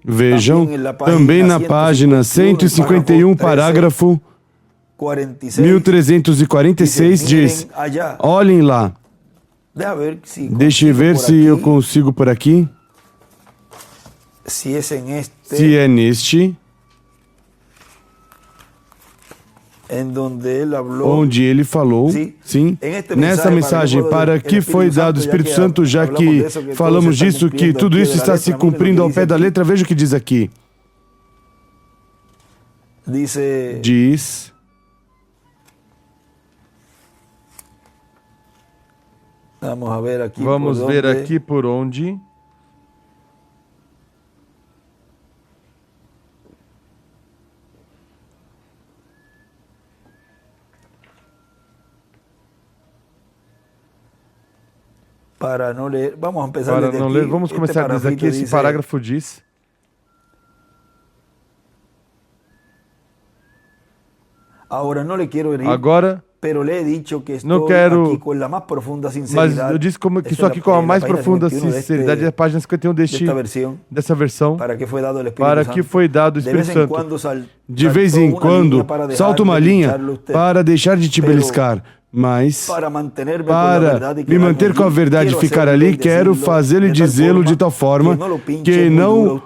Vejam, também na página 151, parágrafo 1346 diz, olhem lá, deixe ver se eu consigo por aqui, se é neste, onde ele falou, sim, nessa mensagem, para que foi dado o Espírito Santo, já que falamos disso, que tudo isso está se cumprindo ao pé da letra. Veja o que diz aqui. Diz... Vamos ver aqui por onde. Para não ler, vamos começar desde aqui. Esse parágrafo diz: agora não quero, mas eu disse que estou aqui com a mais profunda sinceridade, a página 51 dessa versão, para que foi dado o Espírito Santo. De vez em quando, salta uma linha para deixar de te beliscar, mas para me manter com a verdade e ficar ali, quero fazê-lo e dizê-lo de tal forma que não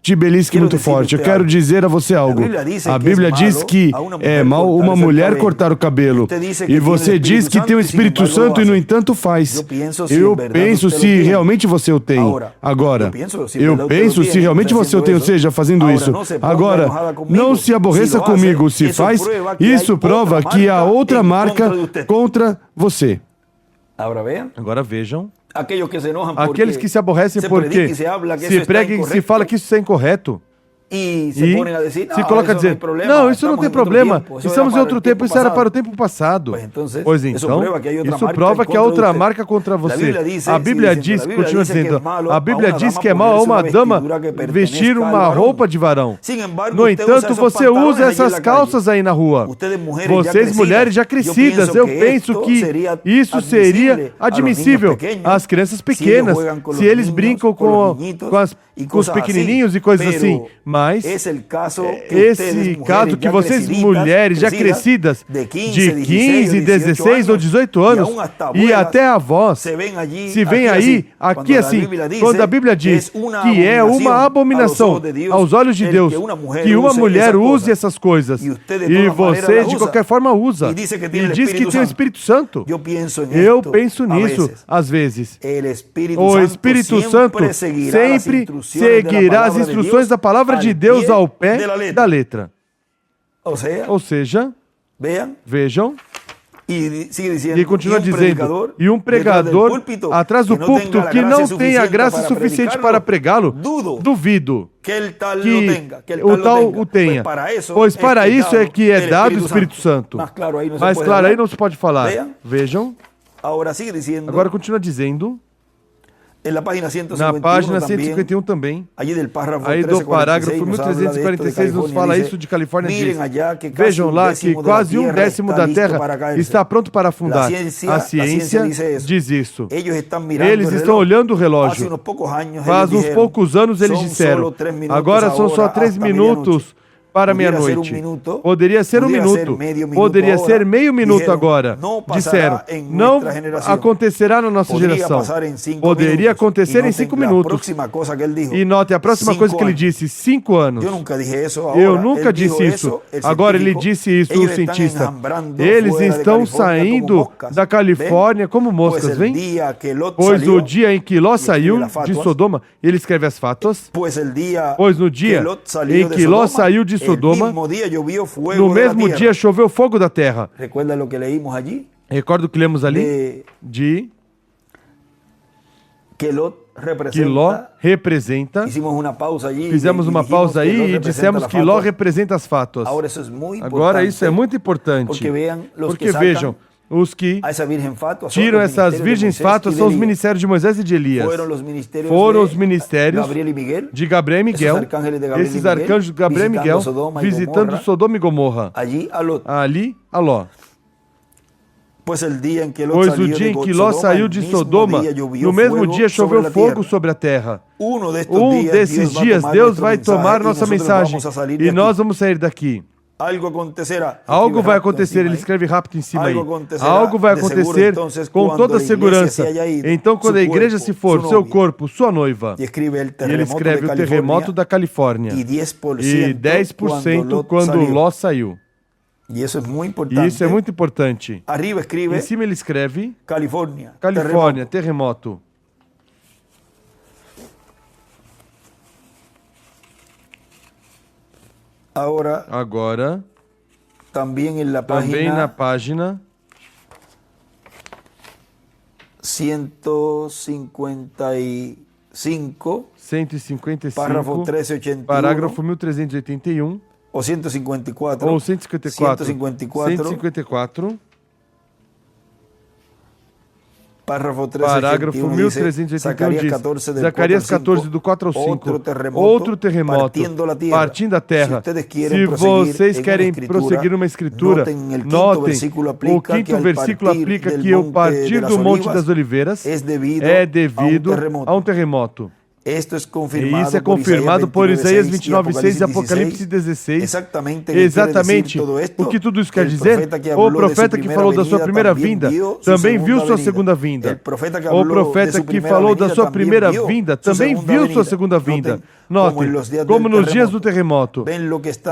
te belisque muito forte. Eu quero dizer a você algo. A Bíblia diz que é mal uma mulher cortar o cabelo. E você diz que tem o Espírito Santo e, no entanto, faz. Eu penso se realmente você o tem. Agora, eu penso se realmente você o tem, ou seja, fazendo isso. Agora, não se aborreça comigo. Se faz, isso prova que há outra marca contra você. Agora vejam. Aqueles que se aborrecem porque se prega e se fala que isso é incorreto. E se coloca a dizer, não, isso não tem problema, estamos em outro tempo, isso era para o tempo passado. Pois então, isso prova que há outra marca contra você. A Bíblia diz, continua dizendo, a Bíblia diz que é mal a uma dama vestir uma roupa de varão. No entanto, você usa essas calças aí na rua. Vocês, mulheres já crescidas, eu penso que isso seria admissível. As crianças pequenas, se eles brincam com os pequenininhos e coisas assim. Mas esse caso que vocês, mulheres já crescidas, de 15, 16 ou 18 anos, e até avós, se vem aí, aqui assim, quando a Bíblia diz que é uma abominação aos olhos de Deus, que uma mulher use essas coisas, e você de qualquer forma usa, e diz que tem o Espírito Santo, eu penso nisso às vezes. O Espírito Santo sempre seguirá as instruções da palavra de Deus ao pé da letra. Ou seja, vejam, e continua dizendo, e um pregador atrás do púlpito que não tenha graça suficiente para pregá-lo, duvido que o tal o tenha, pois para isso é que é dado o Espírito Santo. Mas claro, aí não se pode falar. Vejam, agora continua dizendo, na página 151 também, aí do parágrafo 1346 nos fala isso de Califórnia, diz, vejam lá que quase 1/10 da Terra está pronto para afundar. A ciência diz isso. Eles estão olhando o relógio. Faz uns poucos anos eles disseram, agora são só 3 minutos para meia-noite. Poderia ser 1 minuto. Poderia ser meio minuto agora. Disseram, não acontecerá na nossa geração. Poderia acontecer em 5 minutos. E note a próxima coisa que ele disse, 5 anos. Eu nunca disse isso. Agora ele disse isso, o cientista. Eles estão saindo da Califórnia como moscas, vem? Pois o dia em que Ló saiu de Sodoma, ele escreve as fátuas. Pois no dia em que Ló saiu de Sodoma, no mesmo dia choveu fogo da terra. Recorda o que lemos ali? Que Ló representa. Fizemos uma pausa aí e dissemos que Ló representa as fátuas. Agora isso é muito importante, porque vejam, os que tiram essas virgens fátuas são os ministérios de Moisés e de Elias. Foram os ministérios de Gabriel e Miguel, esses arcanjos de Gabriel e Miguel, visitando Sodoma e Gomorra. Ali, a Ló. Pois o dia em que Ló saiu de Sodoma, no mesmo dia choveu fogo sobre a terra. Um desses dias, Deus vai tomar nossa mensagem e nós vamos sair daqui. Algo vai acontecer, ele escreve rápido em cima aí. Algo vai acontecer com toda segurança. Então, quando a igreja se for, seu corpo, sua noiva, ele escreve o terremoto da Califórnia. E 10% quando Ló saiu. E isso é muito importante. Em cima ele escreve Califórnia, terremoto. Agora, também na página 155, parágrafo 1381, ou 154, 154, parágrafo 1381 diz, Zacarias 14, do 4 ao 5, outro terremoto, partindo a terra. Se vocês querem prosseguir uma escritura, notem, o 5º versículo aplica que o partir do Monte das Oliveiras é devido a um terremoto. E isso é confirmado por Isaías 29:6 e Apocalipse 16. Exatamente o que tudo isso quer dizer. O profeta que falou da sua primeira vinda também viu sua segunda vinda. O profeta que falou da sua primeira vinda também viu sua segunda vinda. Notem, como nos dias do terremoto.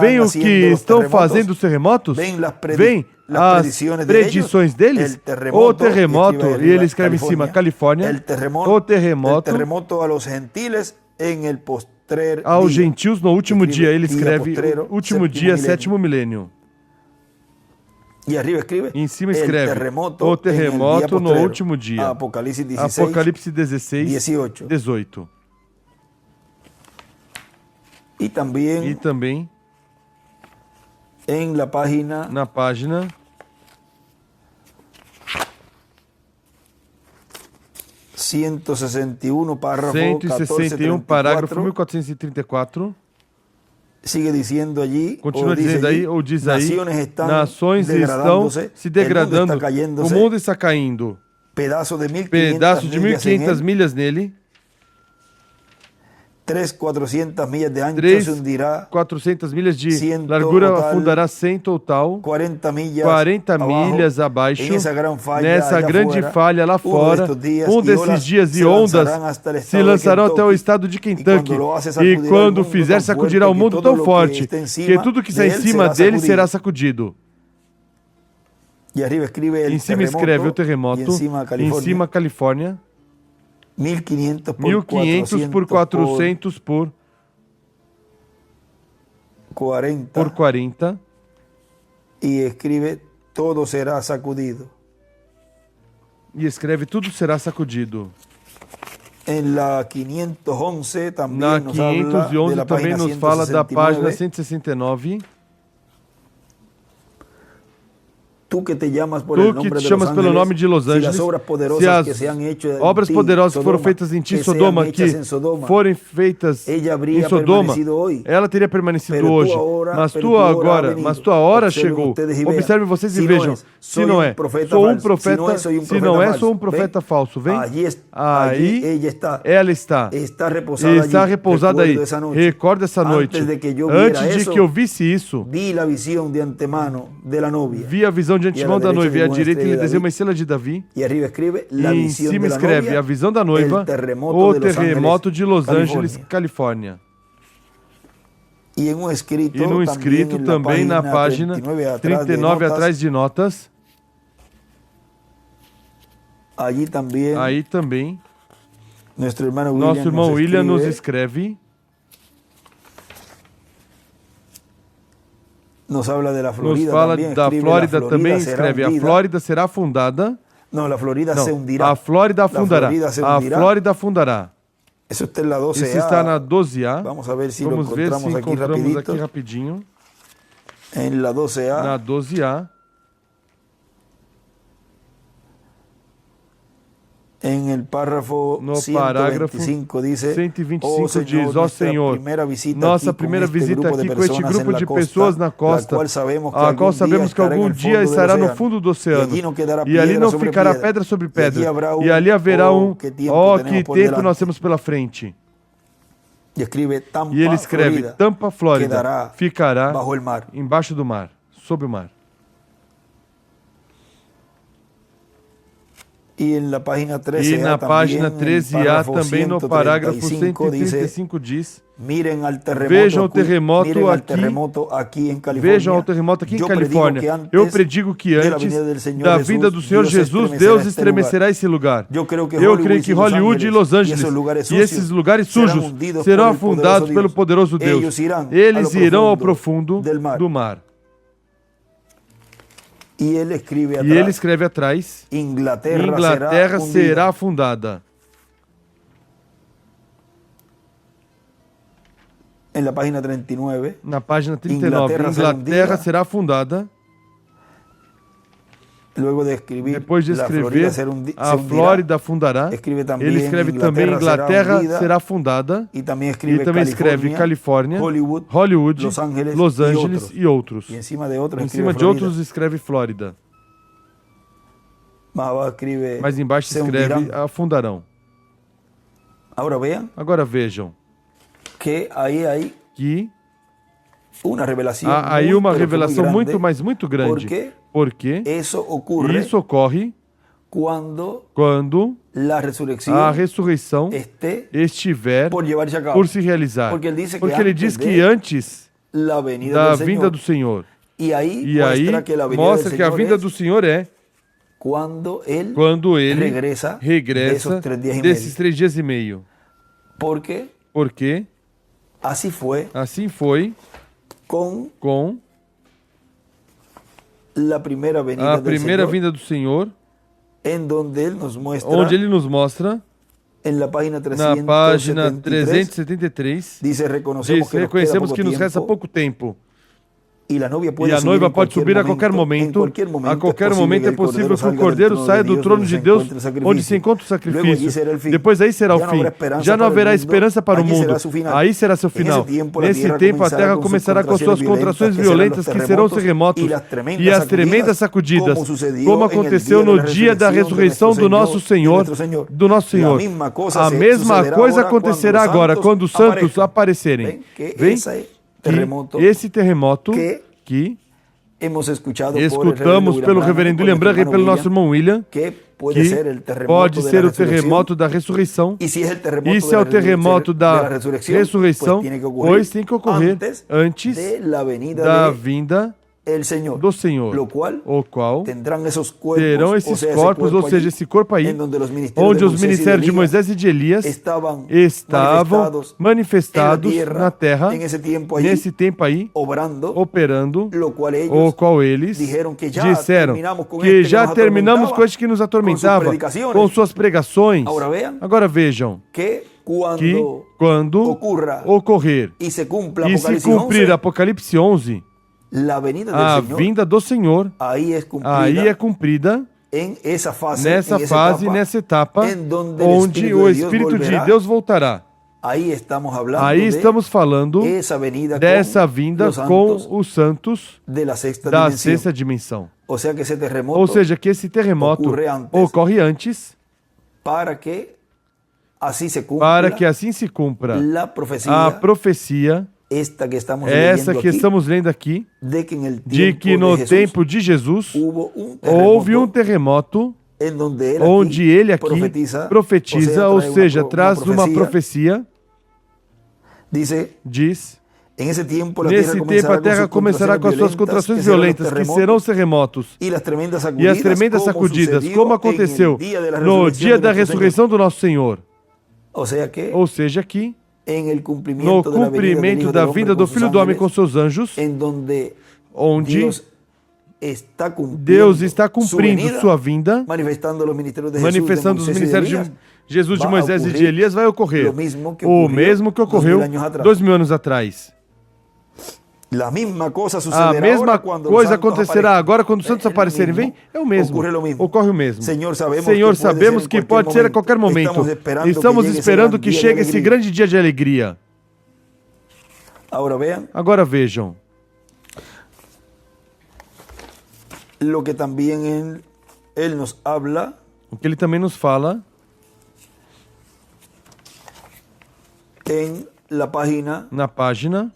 Vem o que estão fazendo os terremotos? Vem as predições deles? O terremoto, e ele escreve em cima, Califórnia. O terremoto aos gentios no último dia. Ele escreve último dia, sétimo milênio. E em cima escreve o terremoto no último dia. Apocalipse 16, 18. E também na página 161, parágrafo 1434. Continua dizendo aí, ou diz aí, nações estão se degradando, o mundo está caindo. Pedaço de 1.500 milhas nele. 400 milhas de largura afundará 100 total, 40 milhas abaixo, nessa grande falha lá fora, desses dias e ondas se lançarão até o estado de Kentucky, e quando fizer sacudirá o mundo tão forte, que tudo que está em cima dele será sacudido. Em cima escreve o terremoto, em cima Califórnia, 1.500 por 400 por 40. E escreve todo será sacudido. E escreve tudo será sacudido. Na 511 também nos fala da página 169. Tu que te chamas pelo nome de Los Angeles, se as obras poderosas que foram feitas em ti, Sodoma, que forem feitas em Sodoma, ela teria permanecido hoje. Mas tua hora chegou. Observem vocês e vejam. Se não é, sou um profeta. Se não é, sou um profeta falso. Vem. Aí ela está repousada aí. Recorda essa noite. Antes de que eu visse isso, vi a visão de antemão da noiva, e à direita ele desenha uma estrela de Davi, e em cima escreve a visão da noiva, o terremoto de Los Angeles, Califórnia. E num escrito também na página 39 atrás de notas, aí também nosso irmão William nos escreve, nos fala da Flórida também, escreve, a Flórida será afundada. Não, a Flórida afundará. A Flórida afundará. Isso está na 12A. Vamos ver se encontramos aqui rapidinho. Na 12A. No parágrafo 125 diz, ó Senhor, nossa primeira visita aqui com este grupo de pessoas na costa, a qual sabemos que algum dia estará no fundo do oceano, e ali não ficará pedra sobre pedra, e ali haverá que tempo nós temos pela frente. E ele escreve, Tampa, Flórida, ficará embaixo do mar, sob o mar. E na página 13A, também no parágrafo 135 diz, vejam o terremoto aqui em Califórnia. Eu predigo que antes da vinda do Senhor Jesus, Deus estremecerá esse lugar. Eu creio que Hollywood e Los Angeles e esses lugares sujos serão afundados pelo poderoso Deus. Eles irão ao profundo do mar. E ele escreve atrás, Inglaterra será afundada. Na página 39, Inglaterra será afundada. Depois de escrever, a Flórida afundará. Ele escreve também, Inglaterra será afundada. E também escreve Califórnia, Hollywood, Los Angeles e outros. E em cima de outros escreve Flórida. Mas embaixo escreve afundarão. Agora vejam que há aí uma revelação muito grande. Porque isso ocorre quando a ressurreição estiver por se realizar. Porque ele diz que antes da vinda do Senhor. E aí mostra que a vinda do Senhor é quando ele regressa desses 3 dias e meio. Porque assim foi com a primeira vinda do Senhor, onde ele nos mostra na página 373, diz: reconhecemos que nos resta pouco tempo. E a noiva pode subir a qualquer momento. A qualquer momento é possível que o Cordeiro saia do trono de Deus, onde se encontra o sacrifício. Depois aí será o fim. Já não haverá esperança para o mundo. Aí será seu final. Nesse tempo a terra começará com suas contrações violentas, que serão os terremotos e as tremendas sacudidas, como aconteceu no dia da ressurreição do nosso Senhor. A mesma coisa acontecerá agora, quando os santos aparecerem. Vem? Esse terremoto que escutamos pelo reverendo William Branham e pelo nosso irmão William, que pode ser o terremoto da ressurreição. E se é o terremoto da ressurreição, pois tem que ocorrer antes da vinda do Senhor, o qual terão esses corpos, ou seja, esse corpo aí, onde os ministérios de Moisés e de Elias estavam manifestados na terra, nesse tempo aí, operando, o qual eles disseram que já terminamos com este que nos atormentava, com suas pregações. Agora vejam, que quando ocorrer e se cumprir Apocalipse 11, a vinda do Senhor aí é cumprida nessa fase, nessa etapa, onde o Espírito de Deus voltará. Aí estamos falando dessa vinda com os santos da sexta dimensão. Ou seja, que esse terremoto ocorre antes para que assim se cumpra a profecia, essa que estamos lendo aqui, de que no tempo de Jesus houve um terremoto, onde ele aqui profetiza, ou seja, traz uma profecia, diz: nesse tempo a terra começará com as suas contrações violentas, que serão os terremotos e as tremendas sacudidas, como aconteceu no dia da ressurreição do nosso Senhor. Ou seja, que no cumprimento da vinda do Filho do Homem com seus anjos, onde Deus está cumprindo sua vinda, manifestando os ministérios de Jesus, de Moisés e de Elias, vai ocorrer o mesmo que ocorreu 2000 anos atrás. A mesma coisa acontecerá agora quando os santos aparecerem. Vem? É o mesmo. Ocorre o mesmo. Senhor, sabemos que pode ser a qualquer momento. Estamos esperando que chegue esse grande dia de alegria. Agora vejam. O que ele também nos fala na página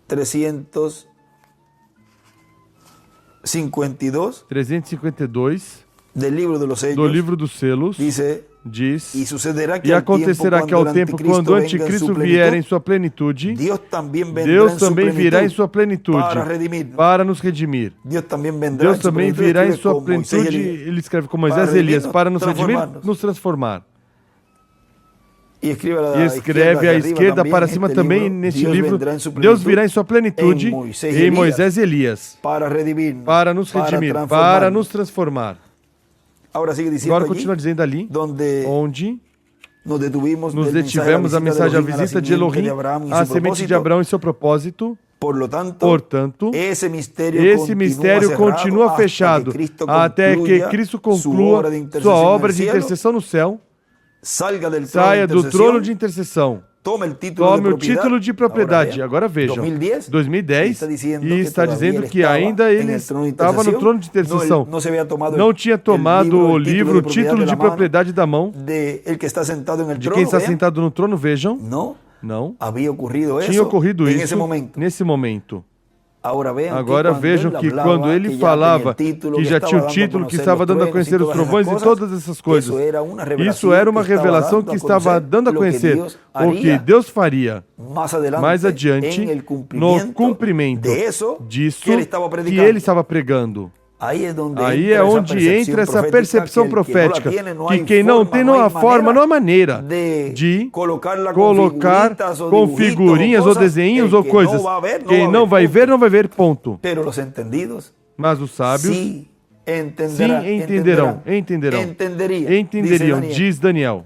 352 do livro dos selos, diz: e acontecerá que ao tempo quando o anticristo vier em sua plenitude, Deus também virá em sua plenitude para nos redimir. Deus também virá em sua plenitude, ele escreve com Moisés e Elias, para nos redimir, nos transformar. E escreve à esquerda para cima também neste livro: Deus virá em sua plenitude em Moisés e Elias para nos redimir, para nos transformar. Agora continua dizendo ali, onde nos detivemos a mensagem, a visita de Elohim, a semente de Abraão e seu propósito. Portanto, esse mistério continua fechado até que Cristo conclua sua obra de intercessão no céu, saia do trono de intercessão, tome o título de propriedade. Agora vejam, 2010, e está dizendo que ainda ele estava no trono de intercessão. Não tinha tomado o livro, o título de propriedade da mão de quem está sentado no trono. Vejam, não. Tinha ocorrido isso nesse momento. Agora vejam que quando ele falava que já tinha o título, que estava dando a conhecer os trovões e todas essas coisas, isso era uma revelação que estava dando a conhecer o que Deus faria mais adiante no cumprimento disso que ele estava pregando. Aí é onde entra essa percepção profética, que quem não tem não há forma, não há maneira de colocar com figurinhas ou desenhos ou coisas. Quem não vai ver, ponto. Mas os sábios, sim, entenderiam, diz Daniel.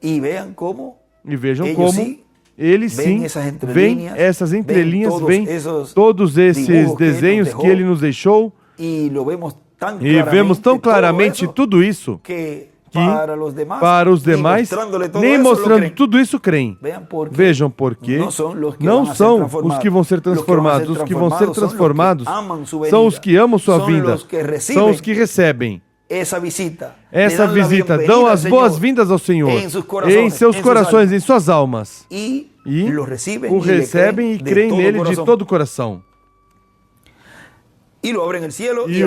E vejam como ele sim vem essas entrelinhas, vem todos esses desenhos que ele nos deixou. E vemos tão claramente tudo isso que para os demais, nem mostrando tudo isso, creem. Vejam porque não são os que vão ser transformados. Os que vão ser transformados são os que amam sua vinda, são os que recebem essa visita, dão as boas-vindas ao Senhor em seus corações, em suas almas, e o recebem e creem nele de todo o coração. E o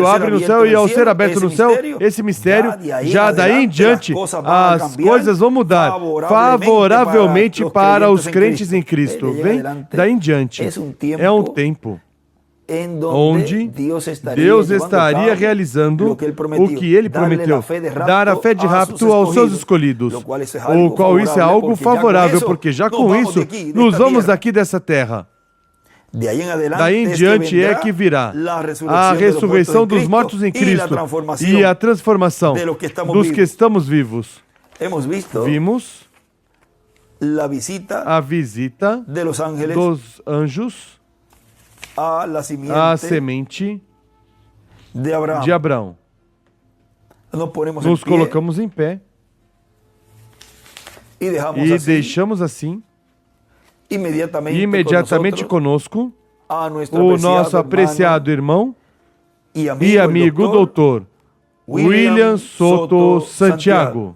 abre no céu, e ao ser aberto no céu, esse mistério, já daí em diante, as coisas vão mudar favoravelmente para os crentes em Cristo. Vem daí em diante. É um tempo onde Deus estaria realizando o que Ele prometeu, dar a fé de rapto aos seus escolhidos, o qual isso é algo favorável, porque já com isso nos vamos daqui dessa terra. Daí em diante é que virá a ressurreição dos mortos em Cristo e a transformação dos que estamos vivos. Vimos a visita dos anjos à semente de Abraão. Nos colocamos em pé e deixamos assim imediatamente conosco o nosso apreciado irmão e amigo doutor William Soto Santiago.